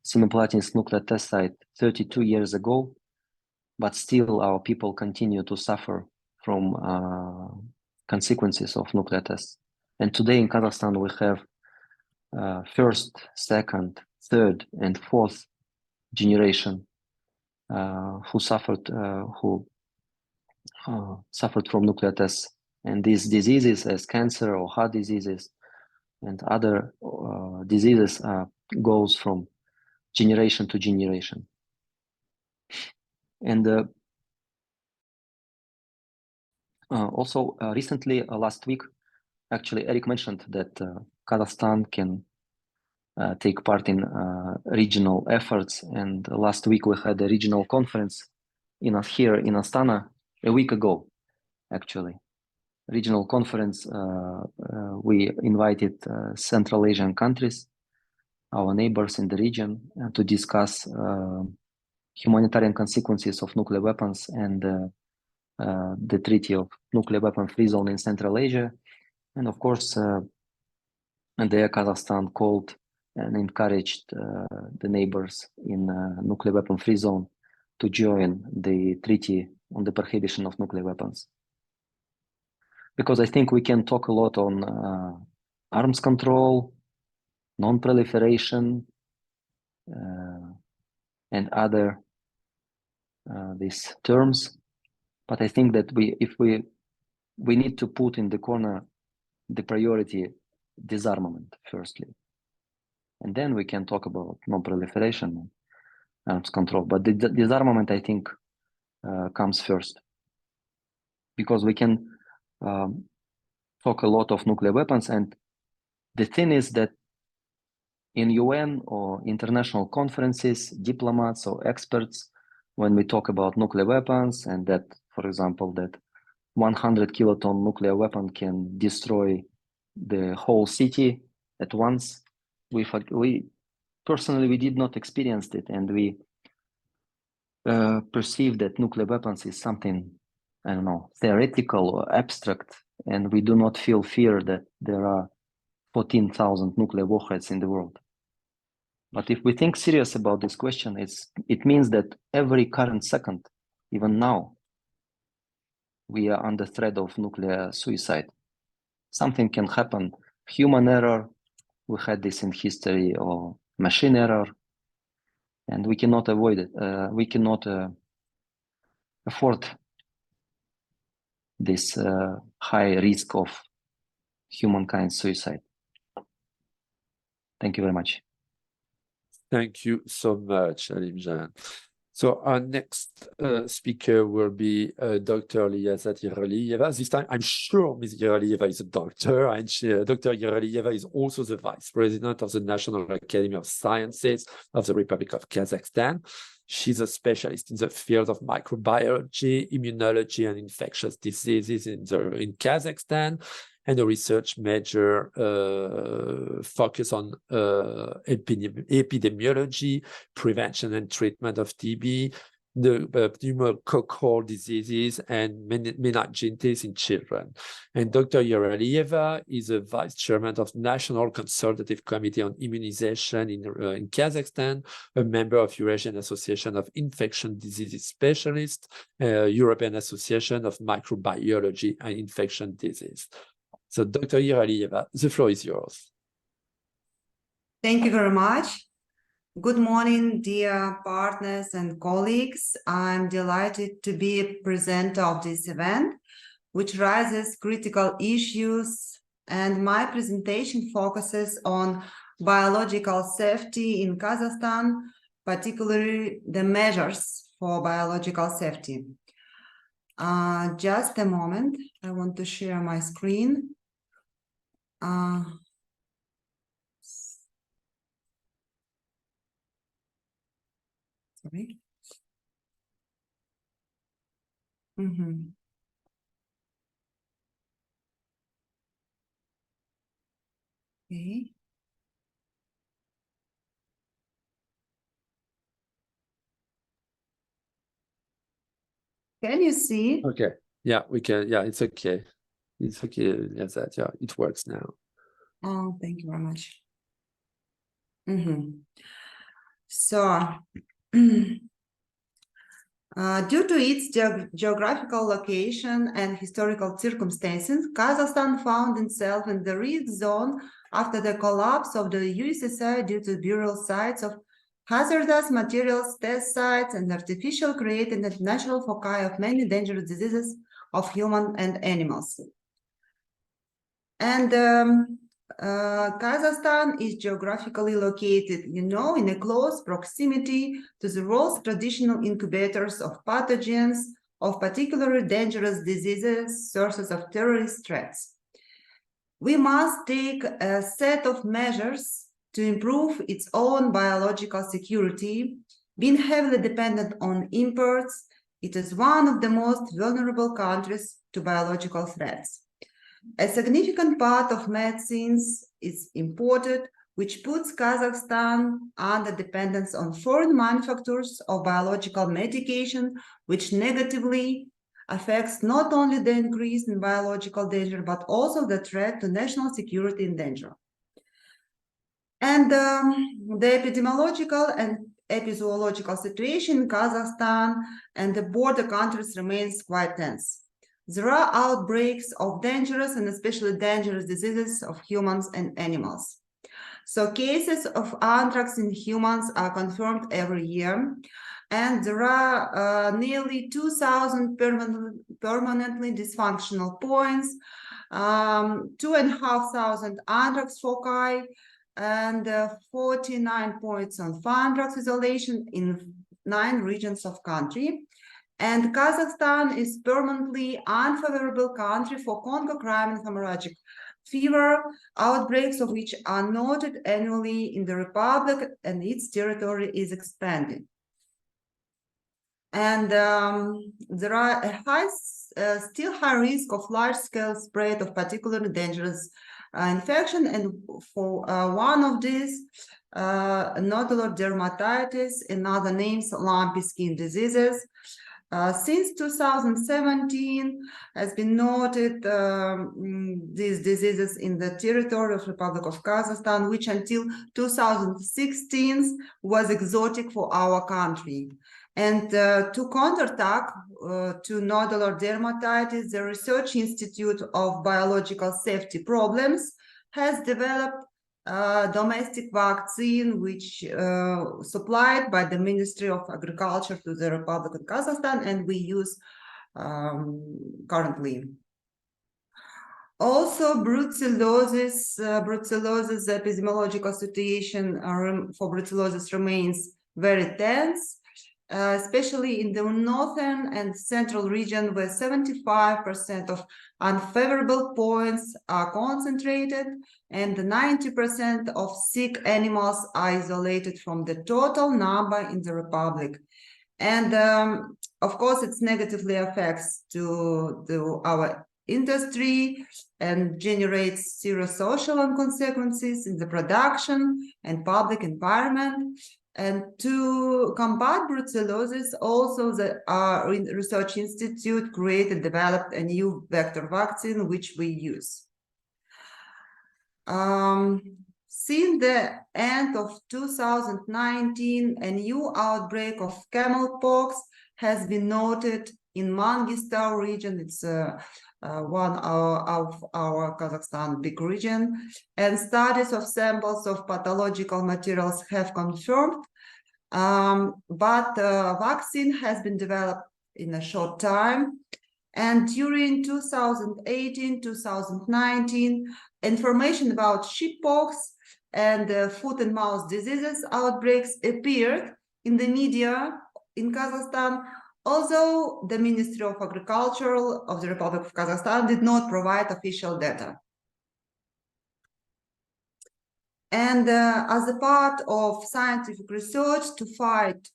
Semipalatinsk nuclear test site 32 years ago, but still our people continue to suffer from consequences of nuclear tests. And today in Kazakhstan, we have first, second, third, and fourth generation who suffered from nuclear tests. And these diseases, as cancer or heart diseases and other diseases, goes from generation to generation. And also recently, last week, actually, Eric mentioned that Kazakhstan can take part in regional efforts. And last week we had a regional conference here in Astana a week ago, actually. Regional conference, we invited Central Asian countries, our neighbors in the region, to discuss humanitarian consequences of nuclear weapons and the Treaty of Nuclear Weapon Free Zone in Central Asia. And of course, there Kazakhstan called and encouraged the neighbors in Nuclear Weapon Free Zone to join the Treaty on the Prohibition of Nuclear Weapons. Because I think we can talk a lot on arms control, non-proliferation, and other these terms, but I think that we need to put in the corner the priority disarmament firstly, and then we can talk about non-proliferation and arms control. But the disarmament, I think, comes first, because we can talk a lot of nuclear weapons, and the thing is that in UN or international conferences, diplomats or experts, when we talk about nuclear weapons, and that, for example, that 100 kiloton nuclear weapon can destroy the whole city at once, we personally, we did not experience it, and we perceive that nuclear weapons is something, I don't know, theoretical or abstract, and we do not feel fear that there are 14,000 nuclear warheads in the world. But if we think serious about this question, it means that every current second, even now, we are under threat of nuclear suicide. Something can happen, human error, we had this in history, or machine error, and we cannot avoid it. We cannot afford this high risk of humankind suicide. Thank you very much. Thank you so much, Alimzhan. So our next speaker will be Dr. Liazat Yeralieva. This time, I'm sure Ms. Yeralieva is a doctor, and Dr. Yeralieva is also the Vice President of the National Academy of Sciences of the Republic of Kazakhstan. She's a specialist in the field of microbiology, immunology, and infectious diseases in Kazakhstan. and a research major focus on epidemiology, prevention and treatment of TB, the pneumococcal diseases, and meningitis in children. And Dr. Yeralieva is a vice chairman of National Consultative Committee on Immunization in Kazakhstan, a member of Eurasian Association of Infection Diseases Specialists, European Association of Microbiology and Infection Disease. So Dr. Yeralieva, the floor is yours. Thank you very much. Good morning, dear partners and colleagues. I'm delighted to be a presenter of this event, which raises critical issues, and my presentation focuses on biological safety in Kazakhstan, particularly the measures for biological safety. Just a moment, I want to share my screen. Sorry. Okay. Can you see? Okay. Yeah, we can. Yeah, it's okay. It's okay. Yes, that. Yeah, it works now. Oh, thank you very much. So, due to its geographical location and historical circumstances, Kazakhstan found itself in the risk zone after the collapse of the USSR due to burial sites of hazardous materials, test sites, and artificial created and natural foci of many dangerous diseases of humans and animals. And Kazakhstan is geographically located, in a close proximity to the world's traditional incubators of pathogens, of particularly dangerous diseases, sources of terrorist threats. We must take a set of measures to improve its own biological security. Being heavily dependent on imports, it is one of the most vulnerable countries to biological threats. A significant part of medicines is imported, which puts Kazakhstan under dependence on foreign manufacturers of biological medication, which negatively affects not only the increase in biological danger, but also the threat to national security and danger. And the epidemiological and epizootical situation in Kazakhstan and the border countries remains quite tense. There are outbreaks of dangerous and especially dangerous diseases of humans and animals. So cases of anthrax in humans are confirmed every year, and there are nearly 2,000 permanently dysfunctional points, 2,500 anthrax foci, and 49 points on anthrax isolation in 9 regions of country. And Kazakhstan is permanently unfavorable country for Congo crime and hemorrhagic fever, outbreaks of which are noted annually in the Republic, and its territory is expanding. And there are still high risk of large-scale spread of particularly dangerous infection, and for one of these, nodular dermatitis, and other names, lumpy skin diseases. Since 2017, has been noted these diseases in the territory of Republic of Kazakhstan, which until 2016 was exotic for our country. And to counterattack to nodular dermatitis, the Research Institute of Biological Safety Problems has developed domestic vaccine, which supplied by the Ministry of Agriculture to the Republic of Kazakhstan, and we use currently. Also, brucellosis epidemiological situation for brucellosis remains very tense, especially in the northern and central region, where 75% of unfavorable points are concentrated and 90% of sick animals are isolated from the total number in the Republic. And of course, it negatively affects to our industry and generates serious social consequences in the production and public environment. And to combat brucellosis, also the Research Institute created, developed a new vector vaccine, which we use. Since the end of 2019, a new outbreak of camelpox has been noted in Mangistau region. It's one of our Kazakhstan big region, and studies of samples of pathological materials have confirmed, but vaccine has been developed in a short time. And during 2018-2019, information about sheeppox and foot and mouth diseases outbreaks appeared in the media in Kazakhstan, although the Ministry of Agriculture of the Republic of Kazakhstan did not provide official data. And as a part of scientific research to fight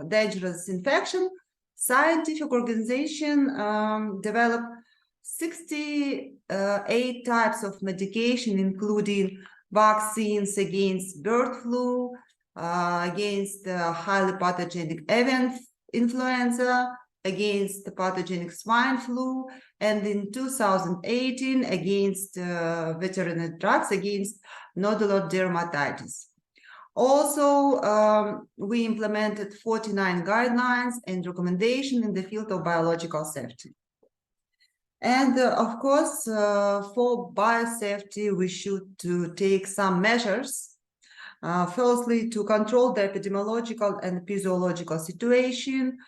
dangerous infection, scientific organization developed 68 types of medication, including vaccines against bird flu, against highly pathogenic avian influenza, against the pathogenic swine flu, and in 2018 against veterinary drugs against nodular dermatitis. Also, we implemented 49 guidelines and recommendations in the field of biological safety. And of course, for biosafety, we should take some measures. Firstly, to control the epidemiological and physiological situation,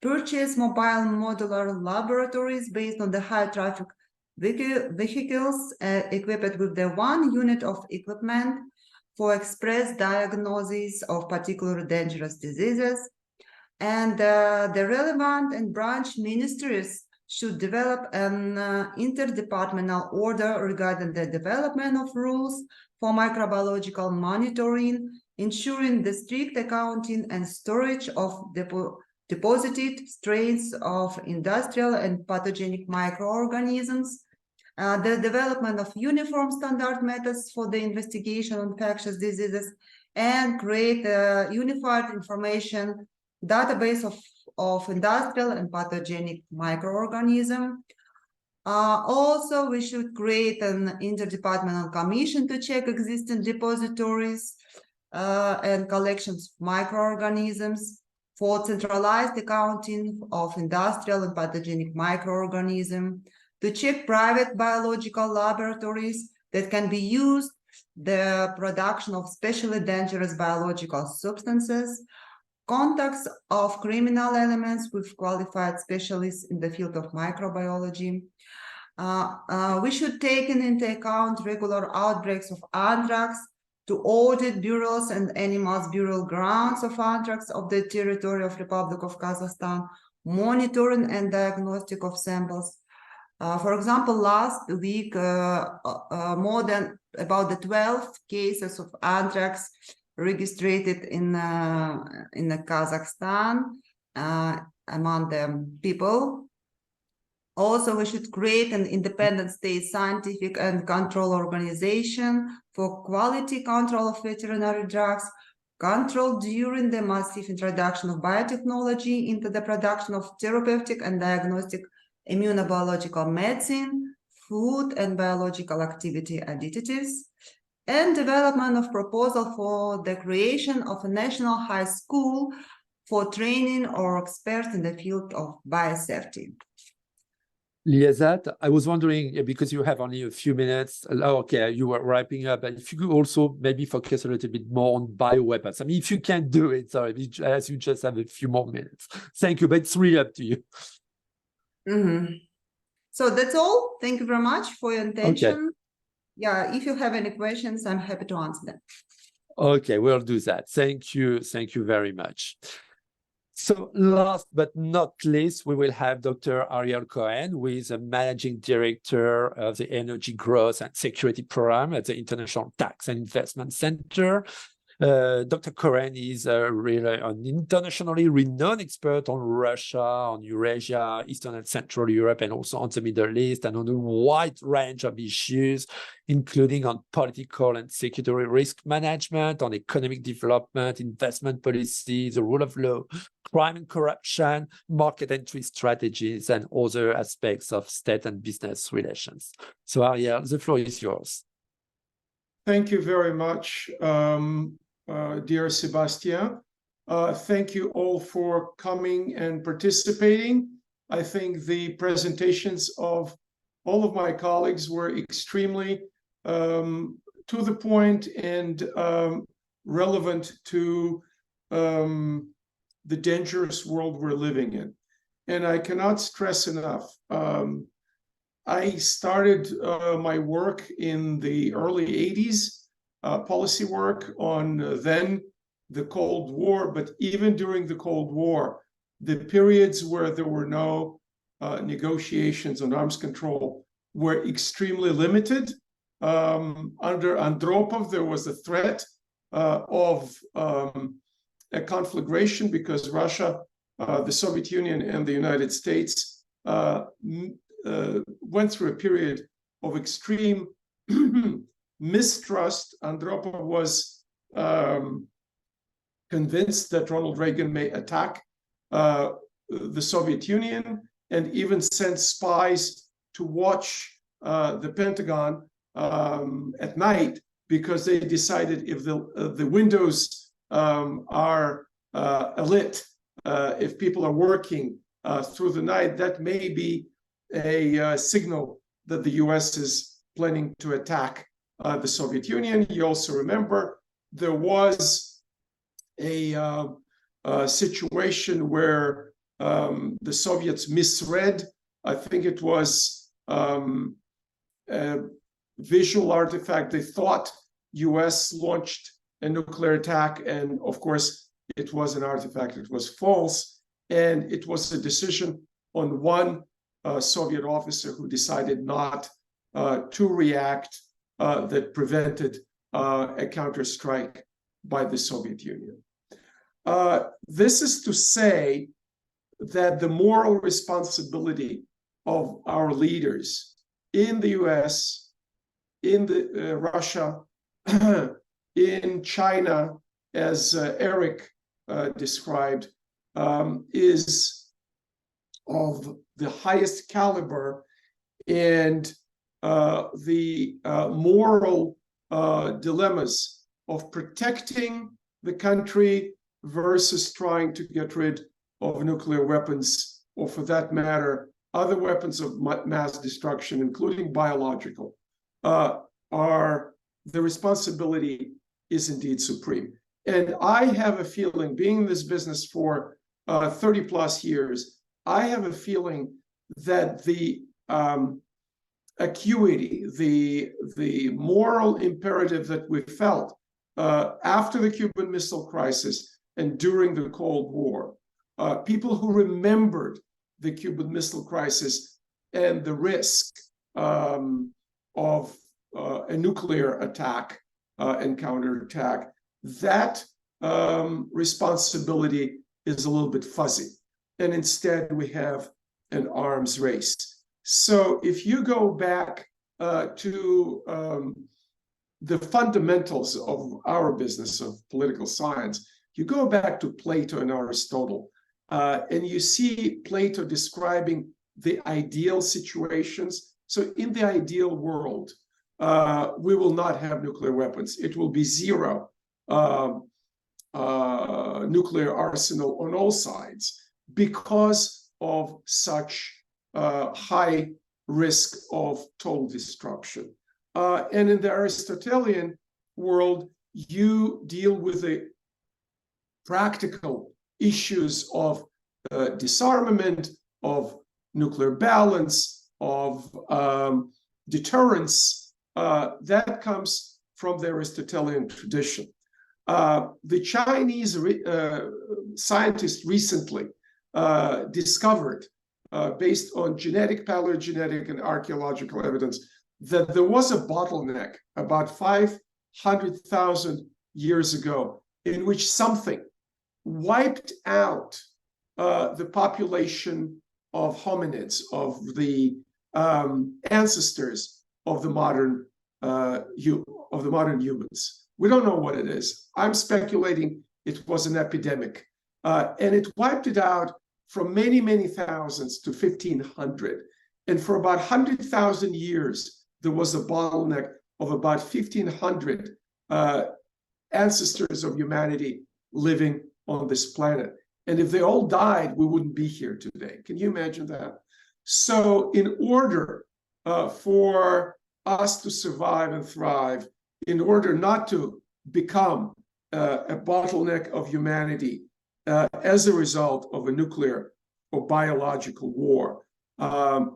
purchase mobile modular laboratories based on the high traffic vehicles equipped with the one unit of equipment for express diagnosis of particular dangerous diseases. And the relevant and branch ministries should develop an interdepartmental order regarding the development of rules for microbiological monitoring, ensuring the strict accounting and storage of deposited strains of industrial and pathogenic microorganisms, the development of uniform standard methods for the investigation of infectious diseases, and create a unified information database of industrial and pathogenic microorganisms. Also, we should create an interdepartmental commission to check existing depositories and collections of microorganisms, for centralized accounting of industrial and pathogenic microorganisms, to check private biological laboratories that can be used, the production of especially dangerous biological substances, contacts of criminal elements with qualified specialists in the field of microbiology. We should take into account regular outbreaks of anthrax, to audit bureaus and animals burial grounds of anthrax of the territory of Republic of Kazakhstan, monitoring and diagnostic of samples. For example, last week, more than about the 12 cases of anthrax registered in Kazakhstan among the people. Also, we should create an independent state scientific and control organization for quality control of veterinary drugs, control during the massive introduction of biotechnology into the production of therapeutic and diagnostic immunobiological medicine, food and biological activity additives, and development of proposal for the creation of a national high school for training or experts in the field of biosafety. Liazat, I was wondering, because you have only a few minutes, okay, you were wrapping up, and if you could also maybe focus a little bit more on bioweapons. I mean, if you can't do it, sorry, as you just have a few more minutes. Thank you, but it's really up to you. So that's all. Thank you very much for your attention. Okay. Yeah, if you have any questions, I'm happy to answer them. Okay, we'll do that. Thank you very much. So last but not least, we will have Dr. Ariel Cohen, who is a managing director of the Energy Growth and Security Program at the International Tax and Investment Center. Dr. Koren is really an internationally renowned expert on Russia, on Eurasia, Eastern and Central Europe, and also on the Middle East, and on a wide range of issues, including on political and security risk management, on economic development, investment policy, the rule of law, crime and corruption, market entry strategies, and other aspects of state and business relations. So Ariel, the floor is yours. Thank you very much, dear Sebastian. Thank you all for coming and participating. I think the presentations of all of my colleagues were extremely to the point and relevant to the dangerous world we're living in. And I cannot stress enough, I started my work in the early 80s, policy work on then the Cold War, but even during the Cold War, the periods where there were no negotiations on arms control were extremely limited. Under Andropov, there was a threat of a conflagration because Russia, the Soviet Union, and the United States went through a period of extreme mistrust. Andropov was convinced that Ronald Reagan may attack the Soviet Union, and even sent spies to watch the Pentagon at night, because they decided if the windows are lit, if people are working through the night, that may be a signal that the US is planning to attack the Soviet Union. You also remember there was a situation where the Soviets misread, I think it was a visual artifact. They thought US launched a nuclear attack, and of course it was an artifact, it was false, and it was a decision on one Soviet officer who decided not to react that prevented a counterstrike by the Soviet Union. This is to say that the moral responsibility of our leaders in the US, in Russia, in China, as Eric described, is of the highest caliber, and the moral dilemmas of protecting the country versus trying to get rid of nuclear weapons, or for that matter, other weapons of mass destruction, including biological, are the responsibility is indeed supreme. And I have a feeling, being in this business for 30 plus years, I have a feeling that the acuity, the moral imperative that we felt after the Cuban Missile Crisis and during the Cold War, people who remembered the Cuban Missile Crisis and the risk of a nuclear attack and counterattack, that responsibility is a little bit fuzzy. And instead, we have an arms race. So if you go back to the fundamentals of our business of political science, you go back to Plato and Aristotle, and you see Plato describing the ideal situations. So in the ideal world, we will not have nuclear weapons. It will be zero nuclear arsenal on all sides because of such high risk of total destruction. And in the Aristotelian world, you deal with the practical issues of disarmament, of nuclear balance, of deterrence. That comes from the Aristotelian tradition. The Chinese scientists recently discovered, based on genetic, paleogenetic, and archaeological evidence, that there was a bottleneck about 500,000 years ago, in which something wiped out the population of hominids, of the ancestors of the modern humans. We don't know what it is. I'm speculating it was an epidemic, and it wiped it out from many, many thousands to 1,500. And for about 100,000 years, there was a bottleneck of about 1,500 ancestors of humanity living on this planet. And if they all died, we wouldn't be here today. Can you imagine that? So in order for us to survive and thrive, in order not to become a bottleneck of humanity as a result of a nuclear or biological war,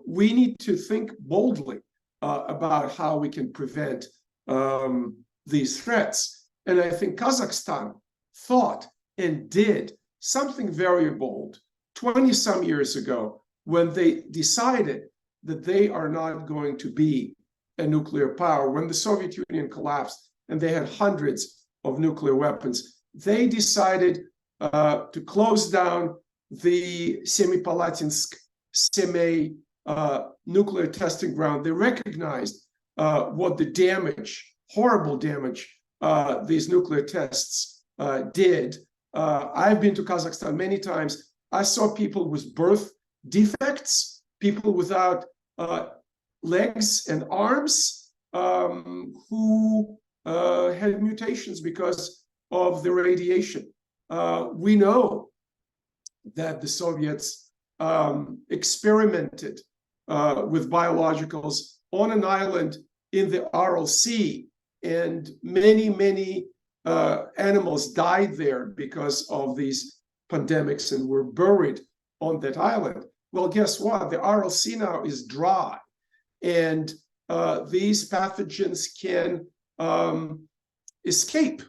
we need to think boldly about how we can prevent these threats. And I think Kazakhstan thought and did something very bold 20-some years ago when they decided that they are not going to be a nuclear power. When the Soviet Union collapsed and they had hundreds of nuclear weapons, they decided to close down the Semipalatinsk nuclear testing ground. They recognized what the damage, horrible damage, these nuclear tests did. I've been to Kazakhstan many times. I saw people with birth defects, people without legs and arms who had mutations because of the radiation. We know that the Soviets experimented with biologicals on an island in the Aral Sea, and many, many animals died there because of these pandemics and were buried on that island. Well, guess what? The Aral Sea now is dry, and these pathogens can escape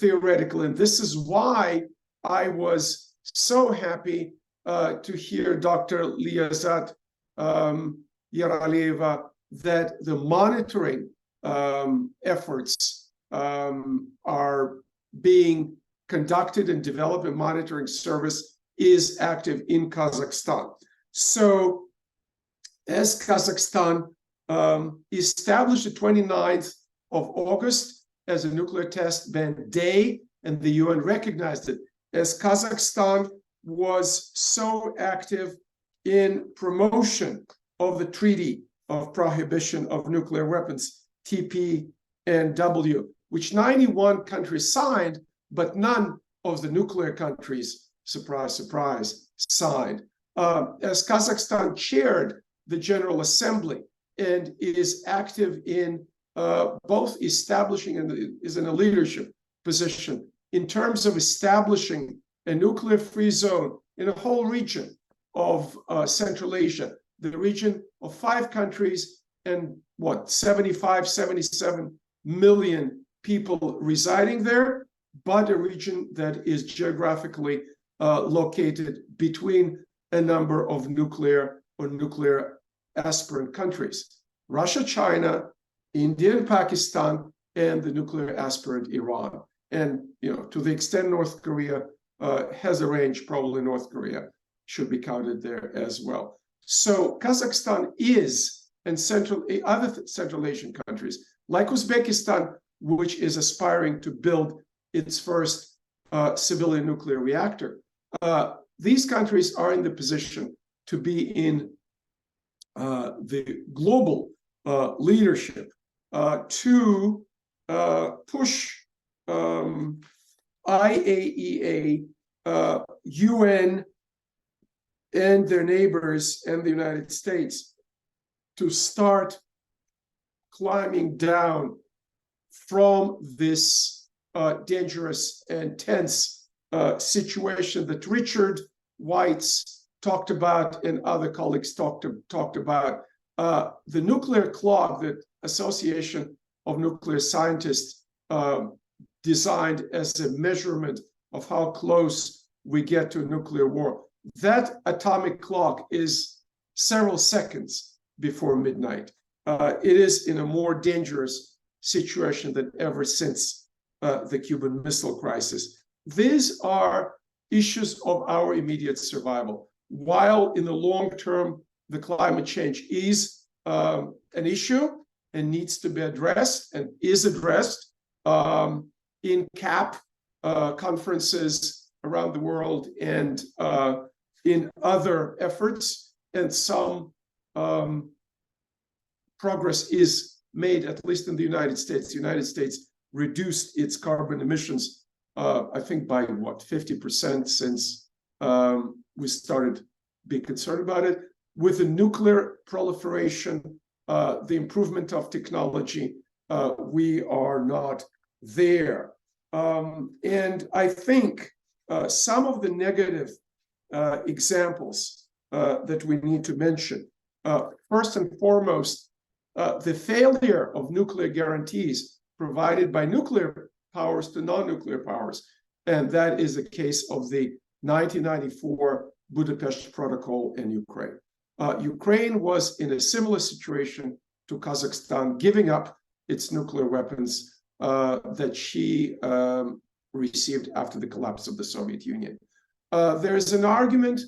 theoretically. And this is why I was so happy to hear Dr. Liazat Yaralieva that the monitoring efforts are being conducted and developed, and monitoring service is active in Kazakhstan. So as Kazakhstan established the 29th of August as a nuclear test ban day, and the UN recognized it, as Kazakhstan was so active in promotion of the Treaty of Prohibition of Nuclear Weapons, TPNW, which 91 countries signed, but none of the nuclear countries, surprise, surprise, signed. As Kazakhstan chaired the General Assembly and is active in both establishing and is in a leadership position in terms of establishing a nuclear-free zone in a whole region of Central Asia, the region of 5 countries and 77 million people residing there, but a region that is geographically located between a number of nuclear or nuclear aspirant countries: Russia, China, India, and Pakistan, and the nuclear aspirant Iran. And to the extent North Korea has a range, probably North Korea should be counted there as well. So Kazakhstan is, and other Central Asian countries, like Uzbekistan, which is aspiring to build its first civilian nuclear reactor. These countries are in the position to be in the global leadership to push IAEA, UN, and their neighbors and the United States to start climbing down from this dangerous and tense situation that Richard Weitz talked about and other colleagues talked about. The nuclear clock that Association of Nuclear Scientists designed as a measurement of how close we get to a nuclear war. That atomic clock is several seconds before midnight. It is in a more dangerous situation than ever since the Cuban Missile Crisis. These are issues of our immediate survival. While in the long term, the climate change is an issue and needs to be addressed and is addressed in CAP conferences around the world and in other efforts, and some progress is made, at least in the United States. The United States reduced its carbon emissions, I think by what, 50% since we started being concerned about it. With the nuclear proliferation, the improvement of technology, we are not there. And I think some of the negative examples that we need to mention, first and foremost, the failure of nuclear guarantees provided by nuclear powers to non-nuclear powers. And that is the case of the 1994 Budapest Protocol in Ukraine. Ukraine was in a similar situation to Kazakhstan, giving up its nuclear weapons that she received after the collapse of the Soviet Union. There is an argument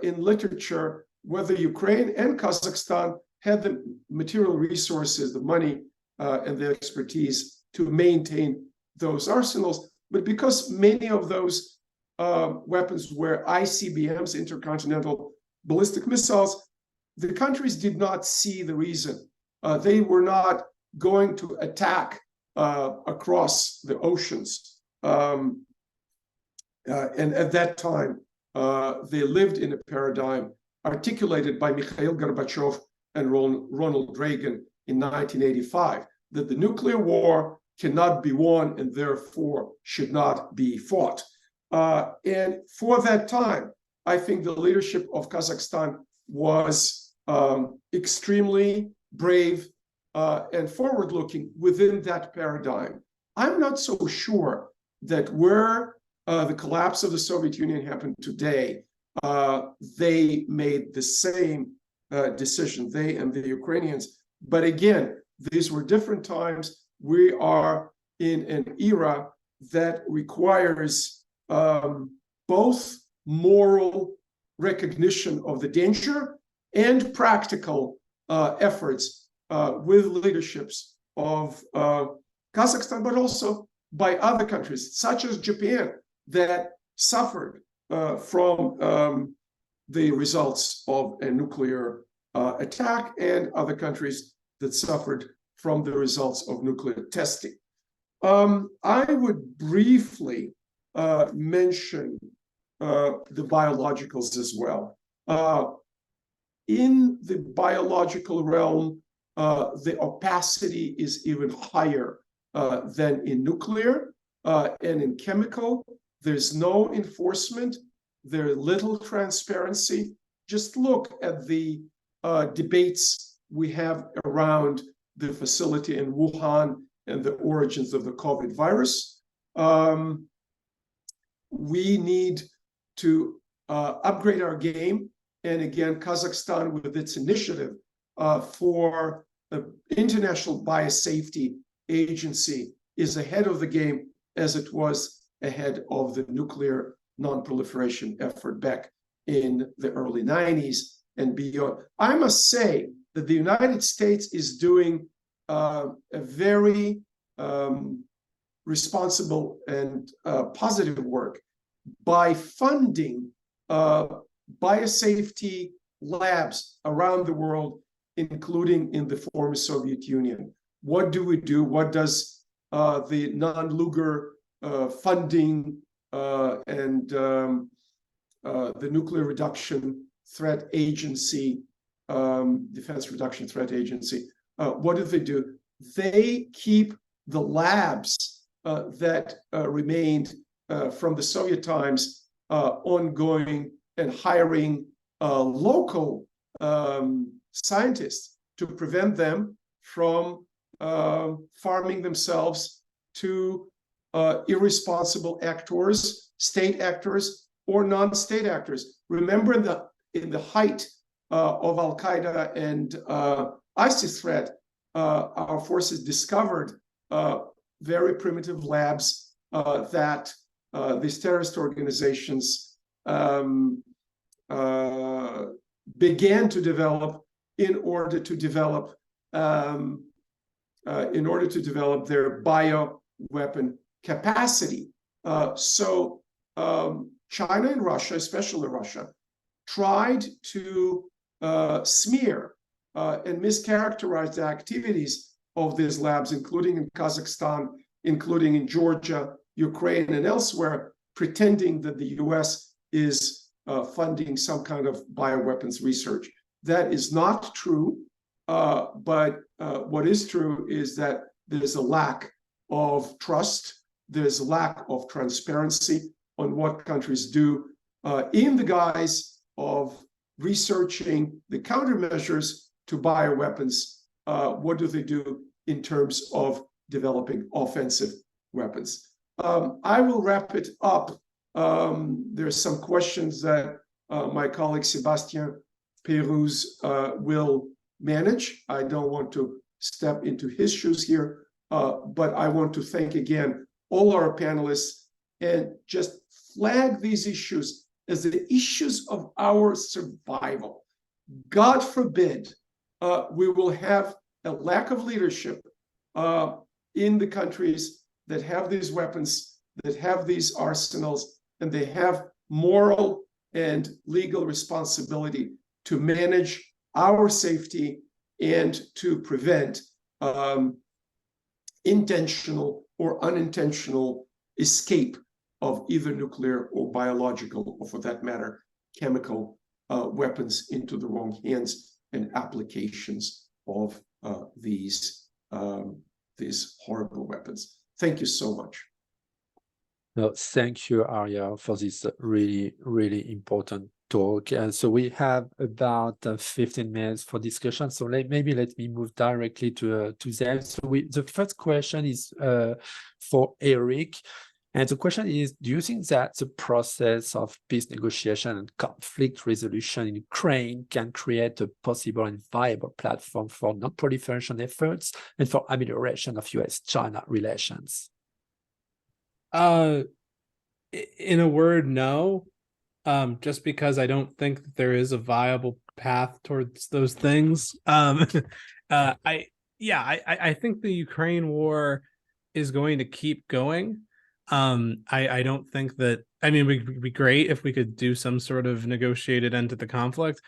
in literature whether Ukraine and Kazakhstan had the material resources, the money, and the expertise to maintain those arsenals. But because many of those weapons were ICBMs, intercontinental ballistic missiles, the countries did not see the reason. They were not going to attack across the oceans. And at that time, they lived in a paradigm articulated by Mikhail Gorbachev and Ronald Reagan in 1985, that the nuclear war cannot be won and therefore should not be fought. And for that time, I think the leadership of Kazakhstan was extremely brave and forward-looking within that paradigm. I'm not so sure that where the collapse of the Soviet Union happened today, they made the same decision, they and the Ukrainians. But again, these were different times. We are in an era that requires both moral recognition of the danger and practical efforts with leaderships of Kazakhstan, but also by other countries, such as Japan, that suffered from the results of a nuclear attack, and other countries that suffered from the results of nuclear testing. I would briefly mention the biologicals as well. In the biological realm, the opacity is even higher than in nuclear, and in chemical. There's no enforcement. There's little transparency. Just look at the debates we have around the facility in Wuhan and the origins of the COVID virus. We need to upgrade our game. And again, Kazakhstan, with its initiative for the International Biosafety Agency, is ahead of the game as it was ahead of the nuclear non-proliferation effort back in the early 90s and beyond. I must say that the United States is doing a very responsible and positive work by funding biosafety labs around the world, including in the former Soviet Union. What do we do? What does the non-Lugar funding and the Nuclear Reduction Threat Agency, Defense Reduction Threat Agency, what do? They keep the labs that remained from the Soviet times ongoing and hiring local scientists to prevent them from farming themselves to irresponsible actors, state actors, or non-state actors. Remember, in the height of Al-Qaeda and ISIS threat, our forces discovered very primitive labs that these terrorist organizations began to develop in order to develop their bioweapon capacity. So China and Russia, especially Russia, tried to smear and mischaracterize the activities of these labs, including in Kazakhstan, including in Georgia, Ukraine, and elsewhere, pretending that the US is funding some kind of bioweapons research. That is not true, but what is true is that there's a lack of trust, there's a lack of transparency on what countries do in the guise of researching the countermeasures to bioweapons. What do they do in terms of developing offensive weapons? I will wrap it up. There's some questions that my colleague Sebastien Pérouse will manage. I don't want to step into his shoes here, but I want to thank again all our panelists and just flag these issues as the issues of our survival. God forbid we will have a lack of leadership in the countries that have these weapons, that have these arsenals, and they have moral and legal responsibility to manage our safety and to prevent intentional or unintentional escape of either nuclear or biological, or for that matter, chemical weapons into the wrong hands and applications of these horrible weapons. Thank you so much. No, thank you, Arya, for this really, really important talk. So we have about 15 minutes for discussion. So maybe let me move directly to them. So the first question is for Eric. And the question is, do you think that the process of peace negotiation and conflict resolution in Ukraine can create a possible and viable platform for non-proliferation efforts and for amelioration of US-China relations? In a word, no. Just because I don't think that there is a viable path towards those things. I think the Ukraine war is going to keep going. I don't think that, I mean, it would be great if we could do some sort of negotiated end to the conflict.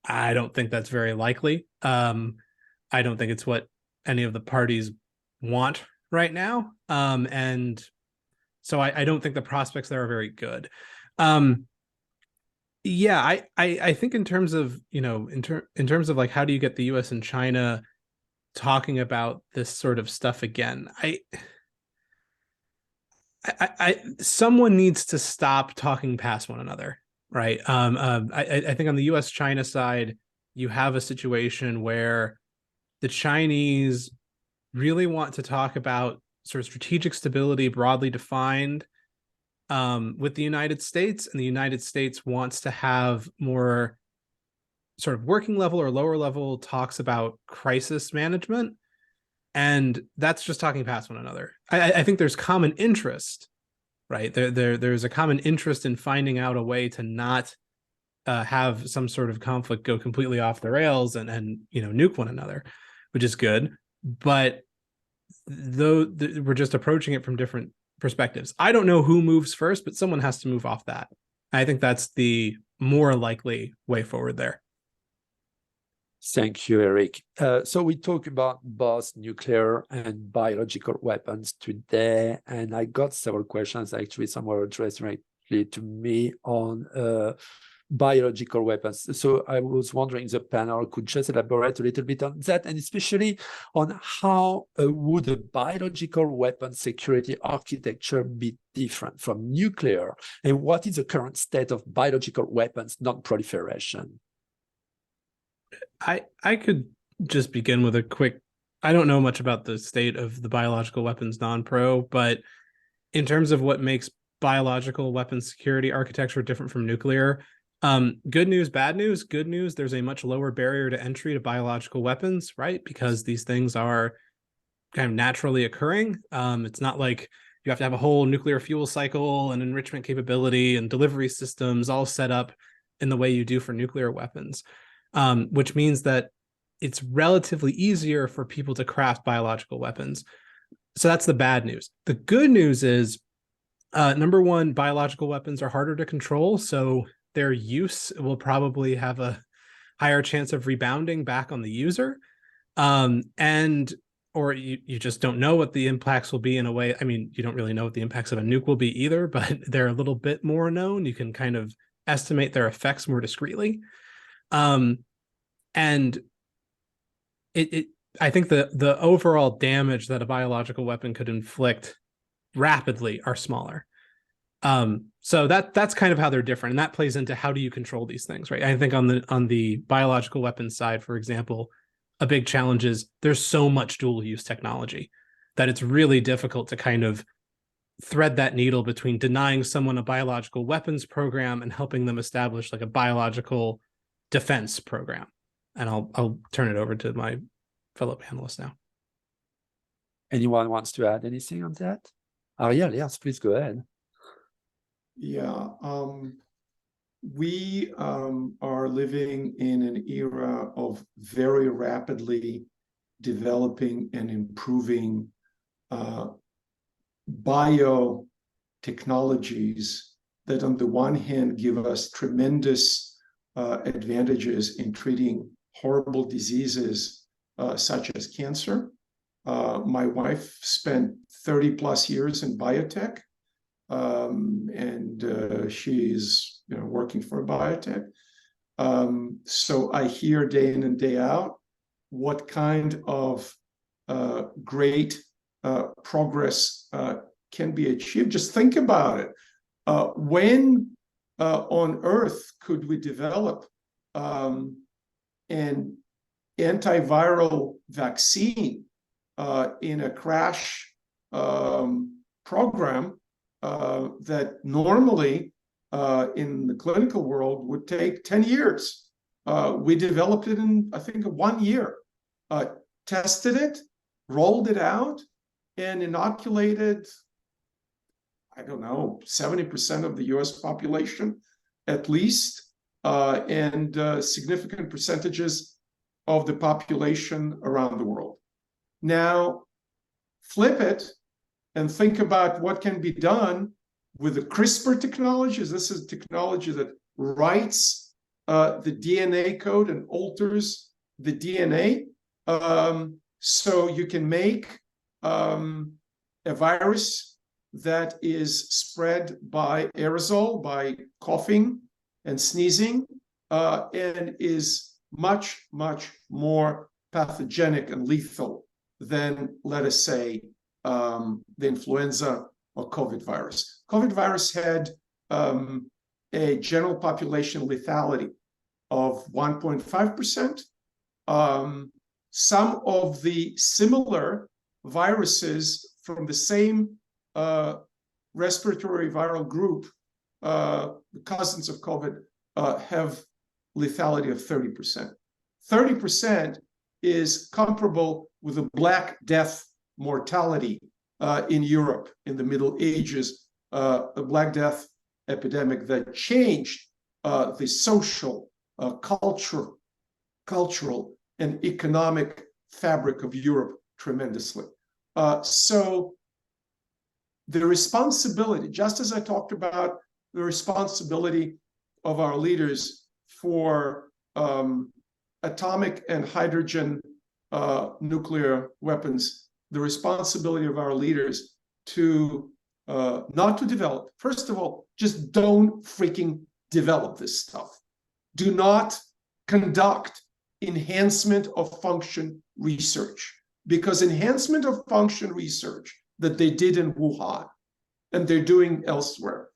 I don't think that's very likely. I don't think it's what any of the parties want right now. And so I don't think the prospects there are very good. I think in terms of, in terms of like, how do you get the US and China talking about this sort of stuff again? Someone needs to stop talking past one another, right? I think on the US-China side, you have a situation where the Chinese really want to talk about sort of strategic stability broadly defined with the United States, and the United States wants to have more sort of working level or lower level talks about crisis management. And that's just talking past one another. I think there's common interest, right? There's a common interest in finding out a way to not have some sort of conflict go completely off the rails and nuke one another, which is good. But though we're just approaching it from different perspectives. I don't know who moves first, but someone has to move off that. I think that's the more likely way forward there. Thank you, Eric. So we talk about both nuclear and biological weapons today, and I got several questions. Actually, some were addressed directly to me on biological weapons. So I was wondering if the panel could just elaborate a little bit on that, and especially on how would a biological weapon security architecture be different from nuclear, and what is the current state of biological weapons non-proliferation? I could just begin with a quick, I don't know much about the state of the biological weapons non-pro, but in terms of what makes biological weapons security architecture different from nuclear, good news, bad news. Good news, there's a much lower barrier to entry to biological weapons, right? Because these things are kind of naturally occurring. It's not like you have to have a whole nuclear fuel cycle and enrichment capability and delivery systems all set up in the way you do for nuclear weapons, which means that it's relatively easier for people to craft biological weapons. So that's the bad news. The good news is, number one, biological weapons are harder to control, so their use will probably have a higher chance of rebounding back on the user. Or you just don't know what the impacts will be in a way. I mean, you don't really know what the impacts of a nuke will be either, but they're a little bit more known. You can kind of estimate their effects more discreetly. And I think the overall damage that a biological weapon could inflict rapidly are smaller. So that's kind of how they're different, and that plays into how do you control these things, right? I think on the biological weapons side, for example, a big challenge is there's so much dual use technology that it's really difficult to kind of thread that needle between denying someone a biological weapons program and helping them establish like a biological defense program. And I'll turn it over to my fellow panelists now. Anyone wants to add anything on that? Ariel, yes, please go ahead. Yeah, we are living in an era of very rapidly developing and improving biotechnologies that on the one hand give us tremendous advantages in treating horrible diseases such as cancer. My wife spent 30 plus years in biotech, and she's working for a biotech. So I hear day in and day out what kind of great progress can be achieved. Just think about it. When on Earth could we develop an antiviral vaccine in a crash program that normally in the clinical world would take 10 years. We developed it in, I think, 1 year, tested it, rolled it out, and inoculated, I don't know, 70% of the US population at least, and significant percentages of the population around the world. Now, flip it and think about what can be done with the CRISPR technologies. This is technology that writes the DNA code and alters the DNA. So you can make a virus that is spread by aerosol, by coughing and sneezing, and is much, much more pathogenic and lethal than, let us say, the influenza or COVID virus. COVID virus had a general population lethality of 1.5%. Some of the similar viruses from the same respiratory viral group, the cousins of COVID, have lethality of 30%. 30% is comparable with the Black Death mortality in Europe in the Middle Ages, the Black Death epidemic that changed the social, cultural, and economic fabric of Europe tremendously. So the responsibility, just as I talked about the responsibility of our leaders for atomic and hydrogen nuclear weapons, the responsibility of our leaders to not to develop. First of all, just don't freaking develop this stuff. Do not conduct enhancement of function research, because enhancement of function research that they did in Wuhan and they're doing elsewhere,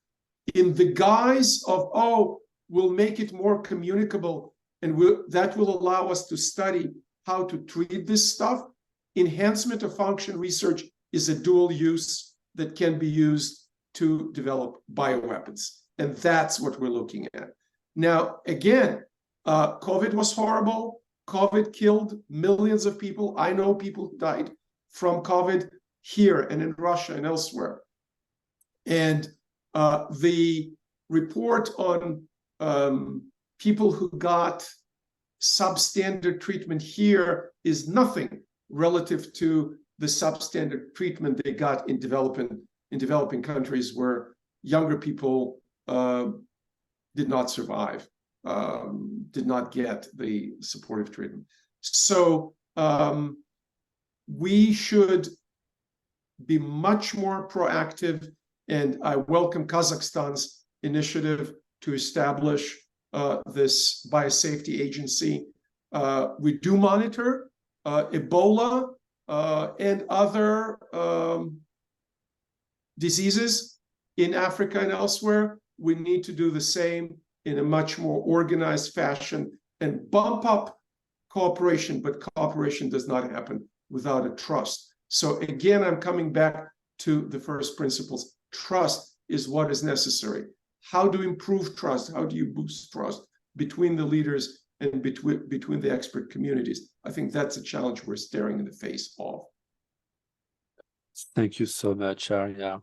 in the guise of, oh, we'll make it more communicable and that will allow us to study how to treat this stuff. Enhancement of function research is a dual use that can be used to develop bioweapons. And that's what we're looking at. Now, again, COVID was horrible. COVID killed millions of people. I know people who died from COVID here and in Russia and elsewhere. And the report on people who got substandard treatment here is nothing relative to the substandard treatment they got in developing countries where younger people did not survive, did not get the supportive treatment. So we should be much more proactive, and I welcome Kazakhstan's initiative to establish this biosafety agency. We do monitor Ebola and other diseases in Africa and elsewhere. We need to do the same in a much more organized fashion and bump up cooperation, but cooperation does not happen without a trust. So again, I'm coming back to the first principles. Trust is what is necessary. How to improve trust? How do you boost trust between the leaders and between the expert communities? I think that's a challenge we're staring in the face of. Thank you so much, Arya.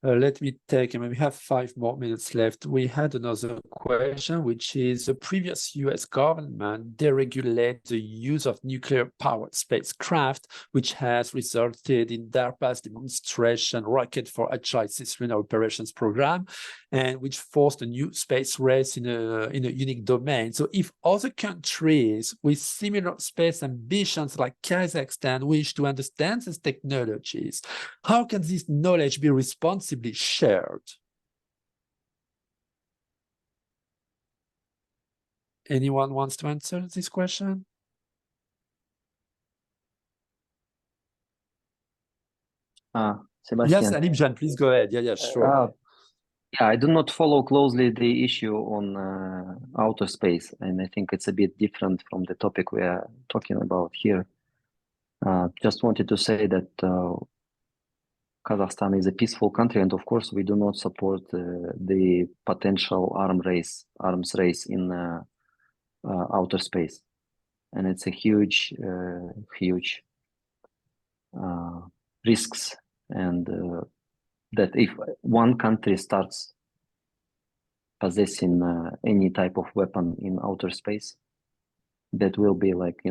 Let me take, we have 5 more minutes left. We had another question, which is the previous US government deregulated the use of nuclear-powered spacecraft, which has resulted in DARPA's demonstration rocket for HI-6 lunar operations program, and which forced a new space race in a unique domain. So if other countries with similar space ambitions like Kazakhstan wish to understand these technologies, how can this knowledge be responsibly shared? Anyone wants to answer this question? Sebastian. Yes, Alimzhan, please go ahead. Yeah, sure. Yeah, I do not follow closely the issue on outer space, and I think it's a bit different from the topic we are talking about here. Just wanted to say that Kazakhstan is a peaceful country, and of course, we do not support the potential arms race in outer space, and it's a huge risks, and that if one country starts possessing any type of weapon in outer space, that will be like,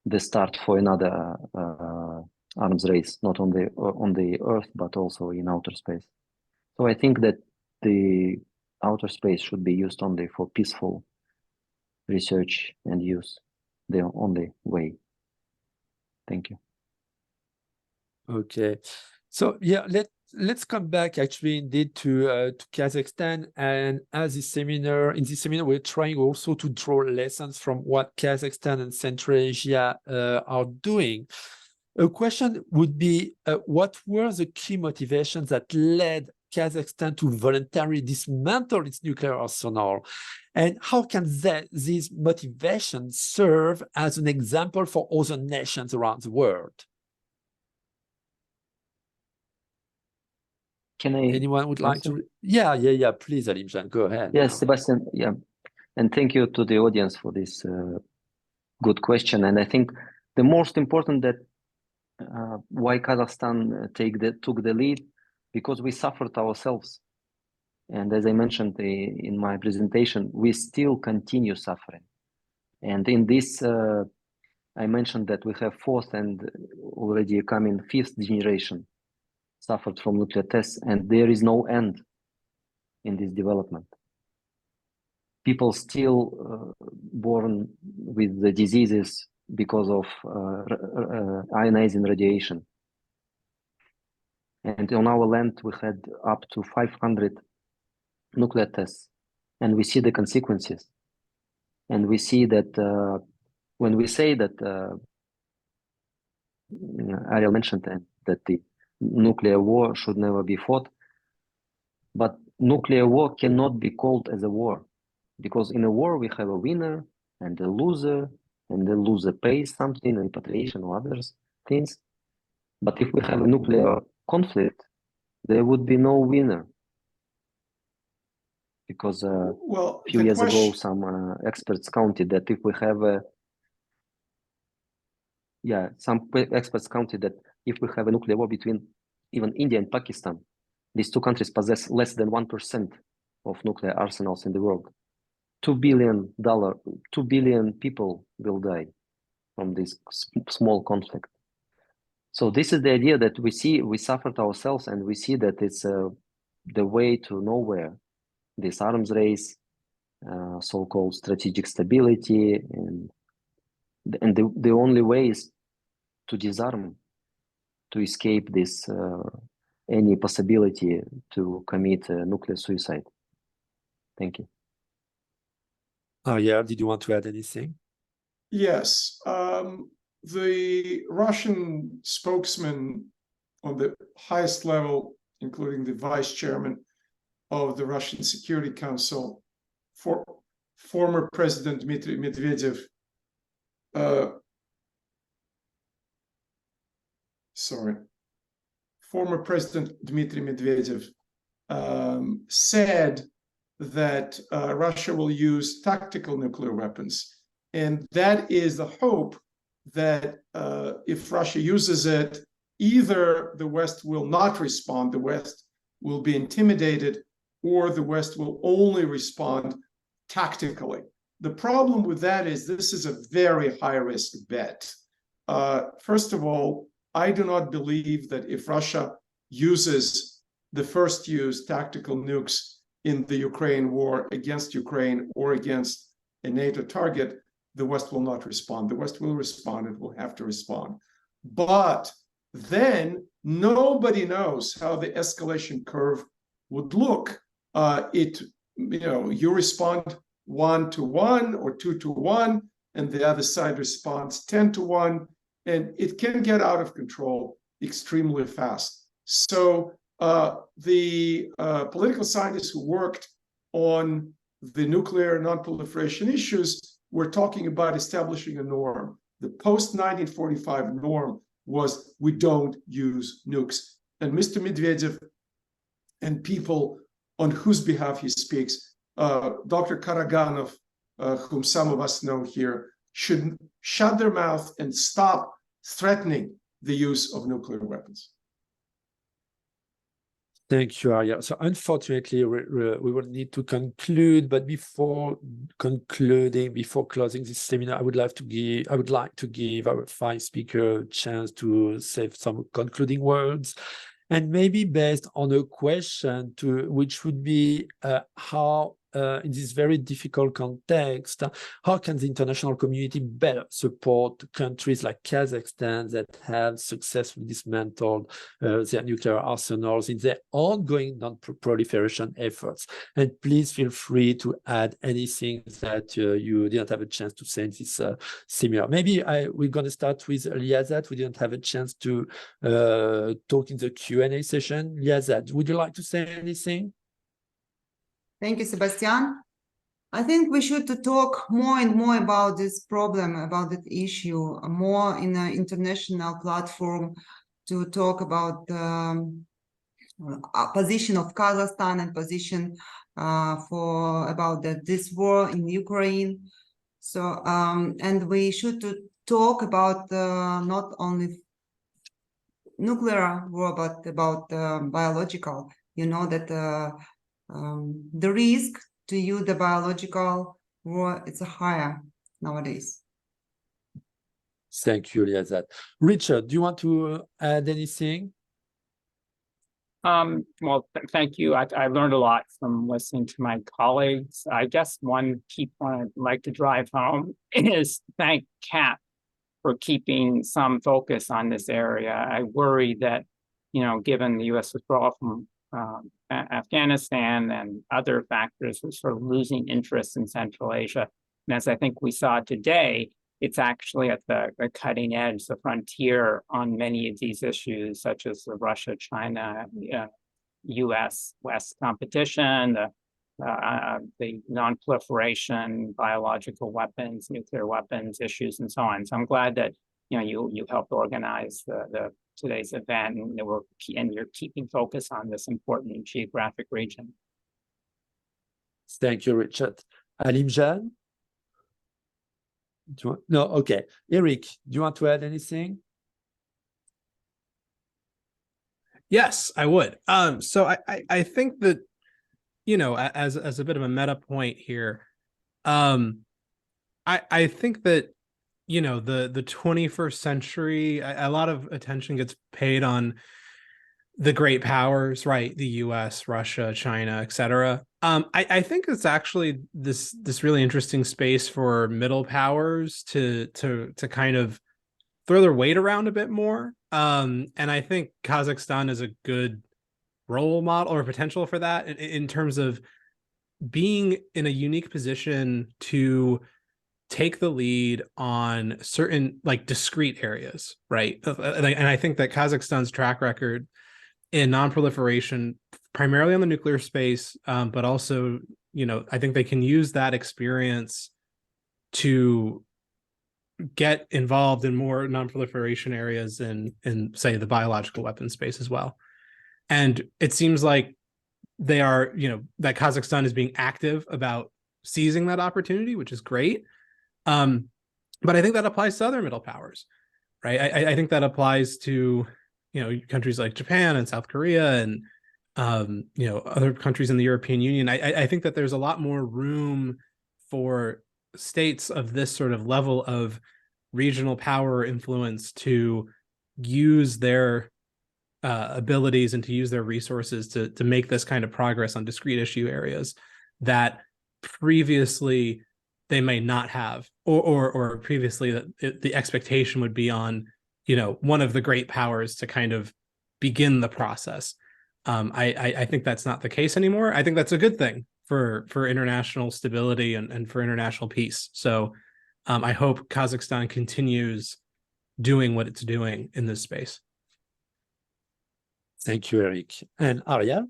the start for another arms race, not on the Earth, but also in outer space. So I think that the outer space should be used only for peaceful research and use, the only way. Thank you. Okay, so yeah, let's come back actually indeed to Kazakhstan. And as in this seminar, we're trying also to draw lessons from what Kazakhstan and Central Asia are doing. A question would be, what were the key motivations that led Kazakhstan to voluntarily dismantle its nuclear arsenal? And how can these motivations serve as an example for other nations around the world? Anyone would like to? Yeah, please, Alimzhan, go ahead. Yes, Sebastian, yeah. And thank you to the audience for this good question. And I think the most important that why Kazakhstan took the lead, because we suffered ourselves. And as I mentioned in my presentation, we still continue suffering. And in this, I mentioned that we have 4th and already coming 5th generation suffered from nuclear tests, and there is no end in this development. People still born with the diseases because of ionizing radiation. And on our land, we had up to 500 nuclear tests, and we see the consequences. And we see that when we say that, Ariel mentioned that the nuclear war should never be fought, but nuclear war cannot be called as a war, because in a war we have a winner and a loser, and the loser pays something, repatriation or other things. But if we have a nuclear conflict, there would be no winner, because a few years ago some experts counted that if we have yeah, some experts counted that if we have a nuclear war between even India and Pakistan, these two countries possess less than 1% of nuclear arsenals in the world. $2 billion people will die from this small conflict. So this is the idea that we suffered ourselves, and we see that it's the way to nowhere. This arms race, so-called strategic stability, and the only way is to disarm, to escape this any possibility to commit nuclear suicide. Thank you. Yeah, did you want to add anything? Yes. The Russian spokesman on the highest level, including the vice chairman of the Russian Security Council, former President Dmitry Medvedev, former President Dmitry Medvedev said that Russia will use tactical nuclear weapons. And that is the hope that if Russia uses it, either the West will not respond, the West will be intimidated, or the West will only respond tactically. The problem with that is this is a very high-risk bet. First of all, I do not believe that if Russia uses the first use tactical nukes in the Ukraine war against Ukraine or against a NATO target, the West will not respond. The West will respond. It will have to respond. But then nobody knows how the escalation curve would look. You respond 1-1 or 2-1, and the other side responds 10-1, and it can get out of control extremely fast. So the political scientists who worked on the nuclear non-proliferation issues were talking about establishing a norm. The post-1945 norm was we don't use nukes. And Mr. Medvedev and people on whose behalf he speaks, Dr. Karaganov, whom some of us know here, should shut their mouth and stop threatening the use of nuclear weapons. Thank you, Arya. So unfortunately, we will need to conclude. But before concluding, before closing this seminar, I would like to give our 5 speakers a chance to say some concluding words, and maybe based on a question which would be how. In this very difficult context, how can the international community better support countries like Kazakhstan that have successfully dismantled their nuclear arsenals in their ongoing non-proliferation efforts? And please feel free to add anything that you didn't have a chance to say in this seminar. Maybe we're going to start with Liazat. We didn't have a chance to talk in the Q&A session. Liazat, would you like to say anything? Thank you, Sebastian. I think we should talk more and more about this problem, about that issue, more in an international platform to talk about the position of Kazakhstan and position about this war in Ukraine. So, and we should talk about not only nuclear war, but about biological. You know that the risk to use the biological war, it's higher nowadays. Thank you, Liazat. Richard, do you want to add anything? Well, thank you. I learned a lot from listening to my colleagues. I guess one key point I'd like to drive home is thank Cat for keeping some focus on this area. I worry that, given the U.S. withdrawal from Afghanistan and other factors, we're sort of losing interest in Central Asia. And as I think we saw today, it's actually at the cutting edge, the frontier on many of these issues, such as the Russia, China, U.S. West competition, the non-proliferation, biological weapons, nuclear weapons issues, and so on. So I'm glad that you helped organize today's event, and you're keeping focus on this important geographic region. Thank you, Richard. Alimzhan? No, okay. Eric, do you want to add anything? Yes, I would. So I think that, you know, as a bit of a meta point here, I think that, you know, the 21st century, a lot of attention gets paid on the great powers, right? The US, Russia, China, etc. I think it's actually this really interesting space for middle powers to kind of throw their weight around a bit more. And I think Kazakhstan is a good role model or potential for that in terms of being in a unique position to take the lead on certain like discrete areas, right? And I think that Kazakhstan's track record in non-proliferation, primarily on the nuclear space, but also, you know, I think they can use that experience to get involved in more non-proliferation areas in say the biological weapon space as well. And it seems like they are, you know, that Kazakhstan is being active about seizing that opportunity, which is great. But I think that applies to other middle powers, right? I think that applies to, you know, countries like Japan and South Korea and, you know, other countries in the European Union. I think that there's a lot more room for states of this sort of level of regional power influence to use their abilities and to use their resources to make this kind of progress on discrete issue areas that previously they may not have, or previously that the expectation would be on, you know, one of the great powers to kind of begin the process. I think that's not the case anymore. I think that's a good thing for international stability and for international peace. So I hope Kazakhstan continues doing what it's doing in this space. Thank you, Eric. And Arya?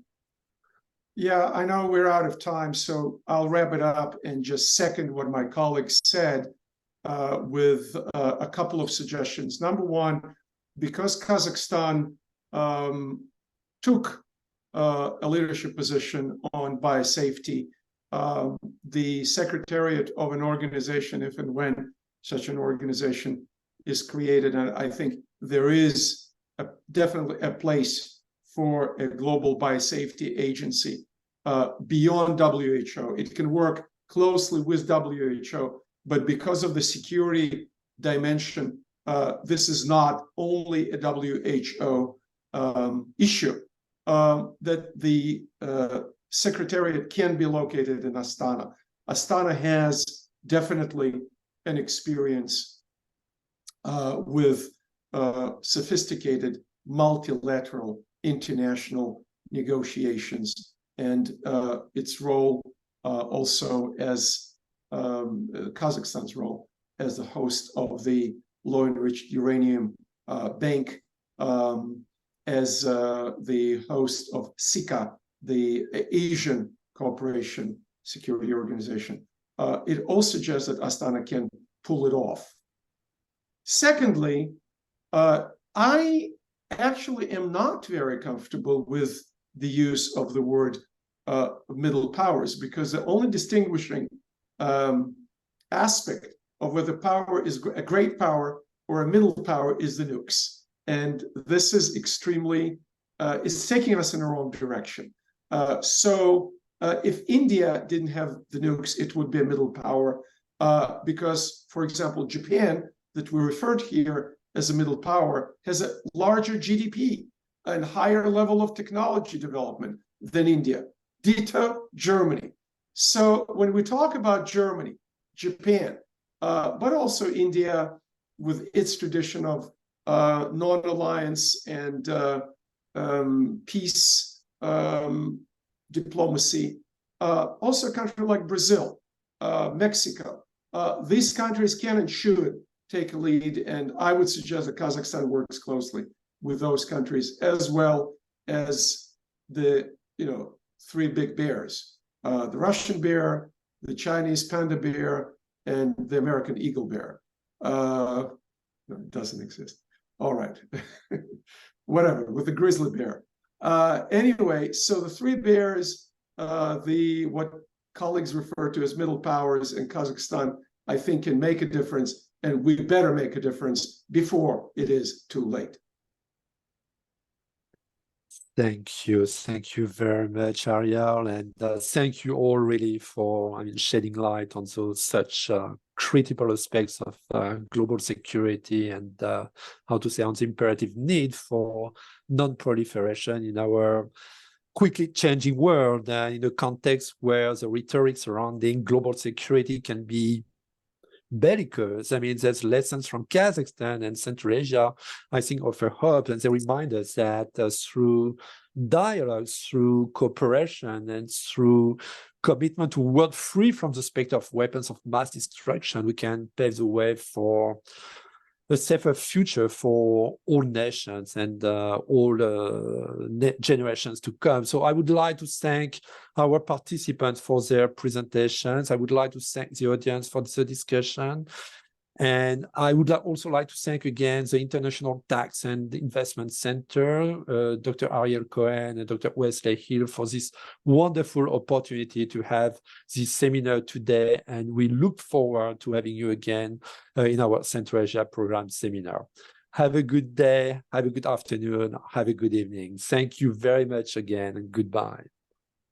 Yeah, I know we're out of time, so I'll wrap it up and just second what my colleagues said with a couple of suggestions. Number one, because Kazakhstan took a leadership position on biosafety, the secretariat of an organization, if and when such an organization is created, and I think there is definitely a place for a global biosafety agency beyond WHO. It can work closely with WHO, but because of the security dimension, this is not only a WHO issue, that the secretariat can be located in Astana. Astana has definitely an experience with sophisticated multilateral international negotiations, and its role also as Kazakhstan's role as the host of the low-enriched uranium bank, as the host of SICA, the Asian Cooperation Security Organization. It all suggests that Astana can pull it off. Secondly, I actually am not very comfortable with the use of the word middle powers, because the only distinguishing aspect of whether power is a great power or a middle power is the nukes. And this is extremely, it's taking us in the wrong direction. So if India didn't have the nukes, it would be a middle power because, for example, Japan, that we referred here as a middle power, has a larger GDP and higher level of technology development than India. Ditto Germany. So when we talk about Germany, Japan, but also India with its tradition of non-alliance and peace diplomacy, also a country like Brazil, Mexico, these countries can and should take a lead, and I would suggest that Kazakhstan works closely with those countries, as well as the three big bears: the Russian bear, the Chinese panda bear, and the American eagle bear. No, it doesn't exist. All right, whatever, with the grizzly bear. Anyway, so the three bears, what colleagues refer to as middle powers, and Kazakhstan I think can make a difference, and we better make a difference before it is too late. Thank you very much, Ariel, and thank you all really for, I mean, shedding light on those such critical aspects of global security and how to say, on the imperative need for non-proliferation in our quickly changing world, in a context where the rhetoric surrounding global security can be bellicose. I mean, there's lessons from Kazakhstan and Central Asia, I think, offer hope, and they remind us that through dialogue, through cooperation, and through commitment to a world free from the specter of weapons of mass destruction, we can pave the way for a safer future for all nations and all generations to come. So I would like to thank our participants for their presentations. I would like to thank the audience for the discussion. And I would also like to thank again the International Tax and Investment Center, Dr. Ariel Cohen and Dr. Wesley Hill, for this wonderful opportunity to have this seminar today. And we look forward to having you again in our Central Asia Program seminar. Have a good day, have a good afternoon, have a good evening. Thank you very much again, and goodbye.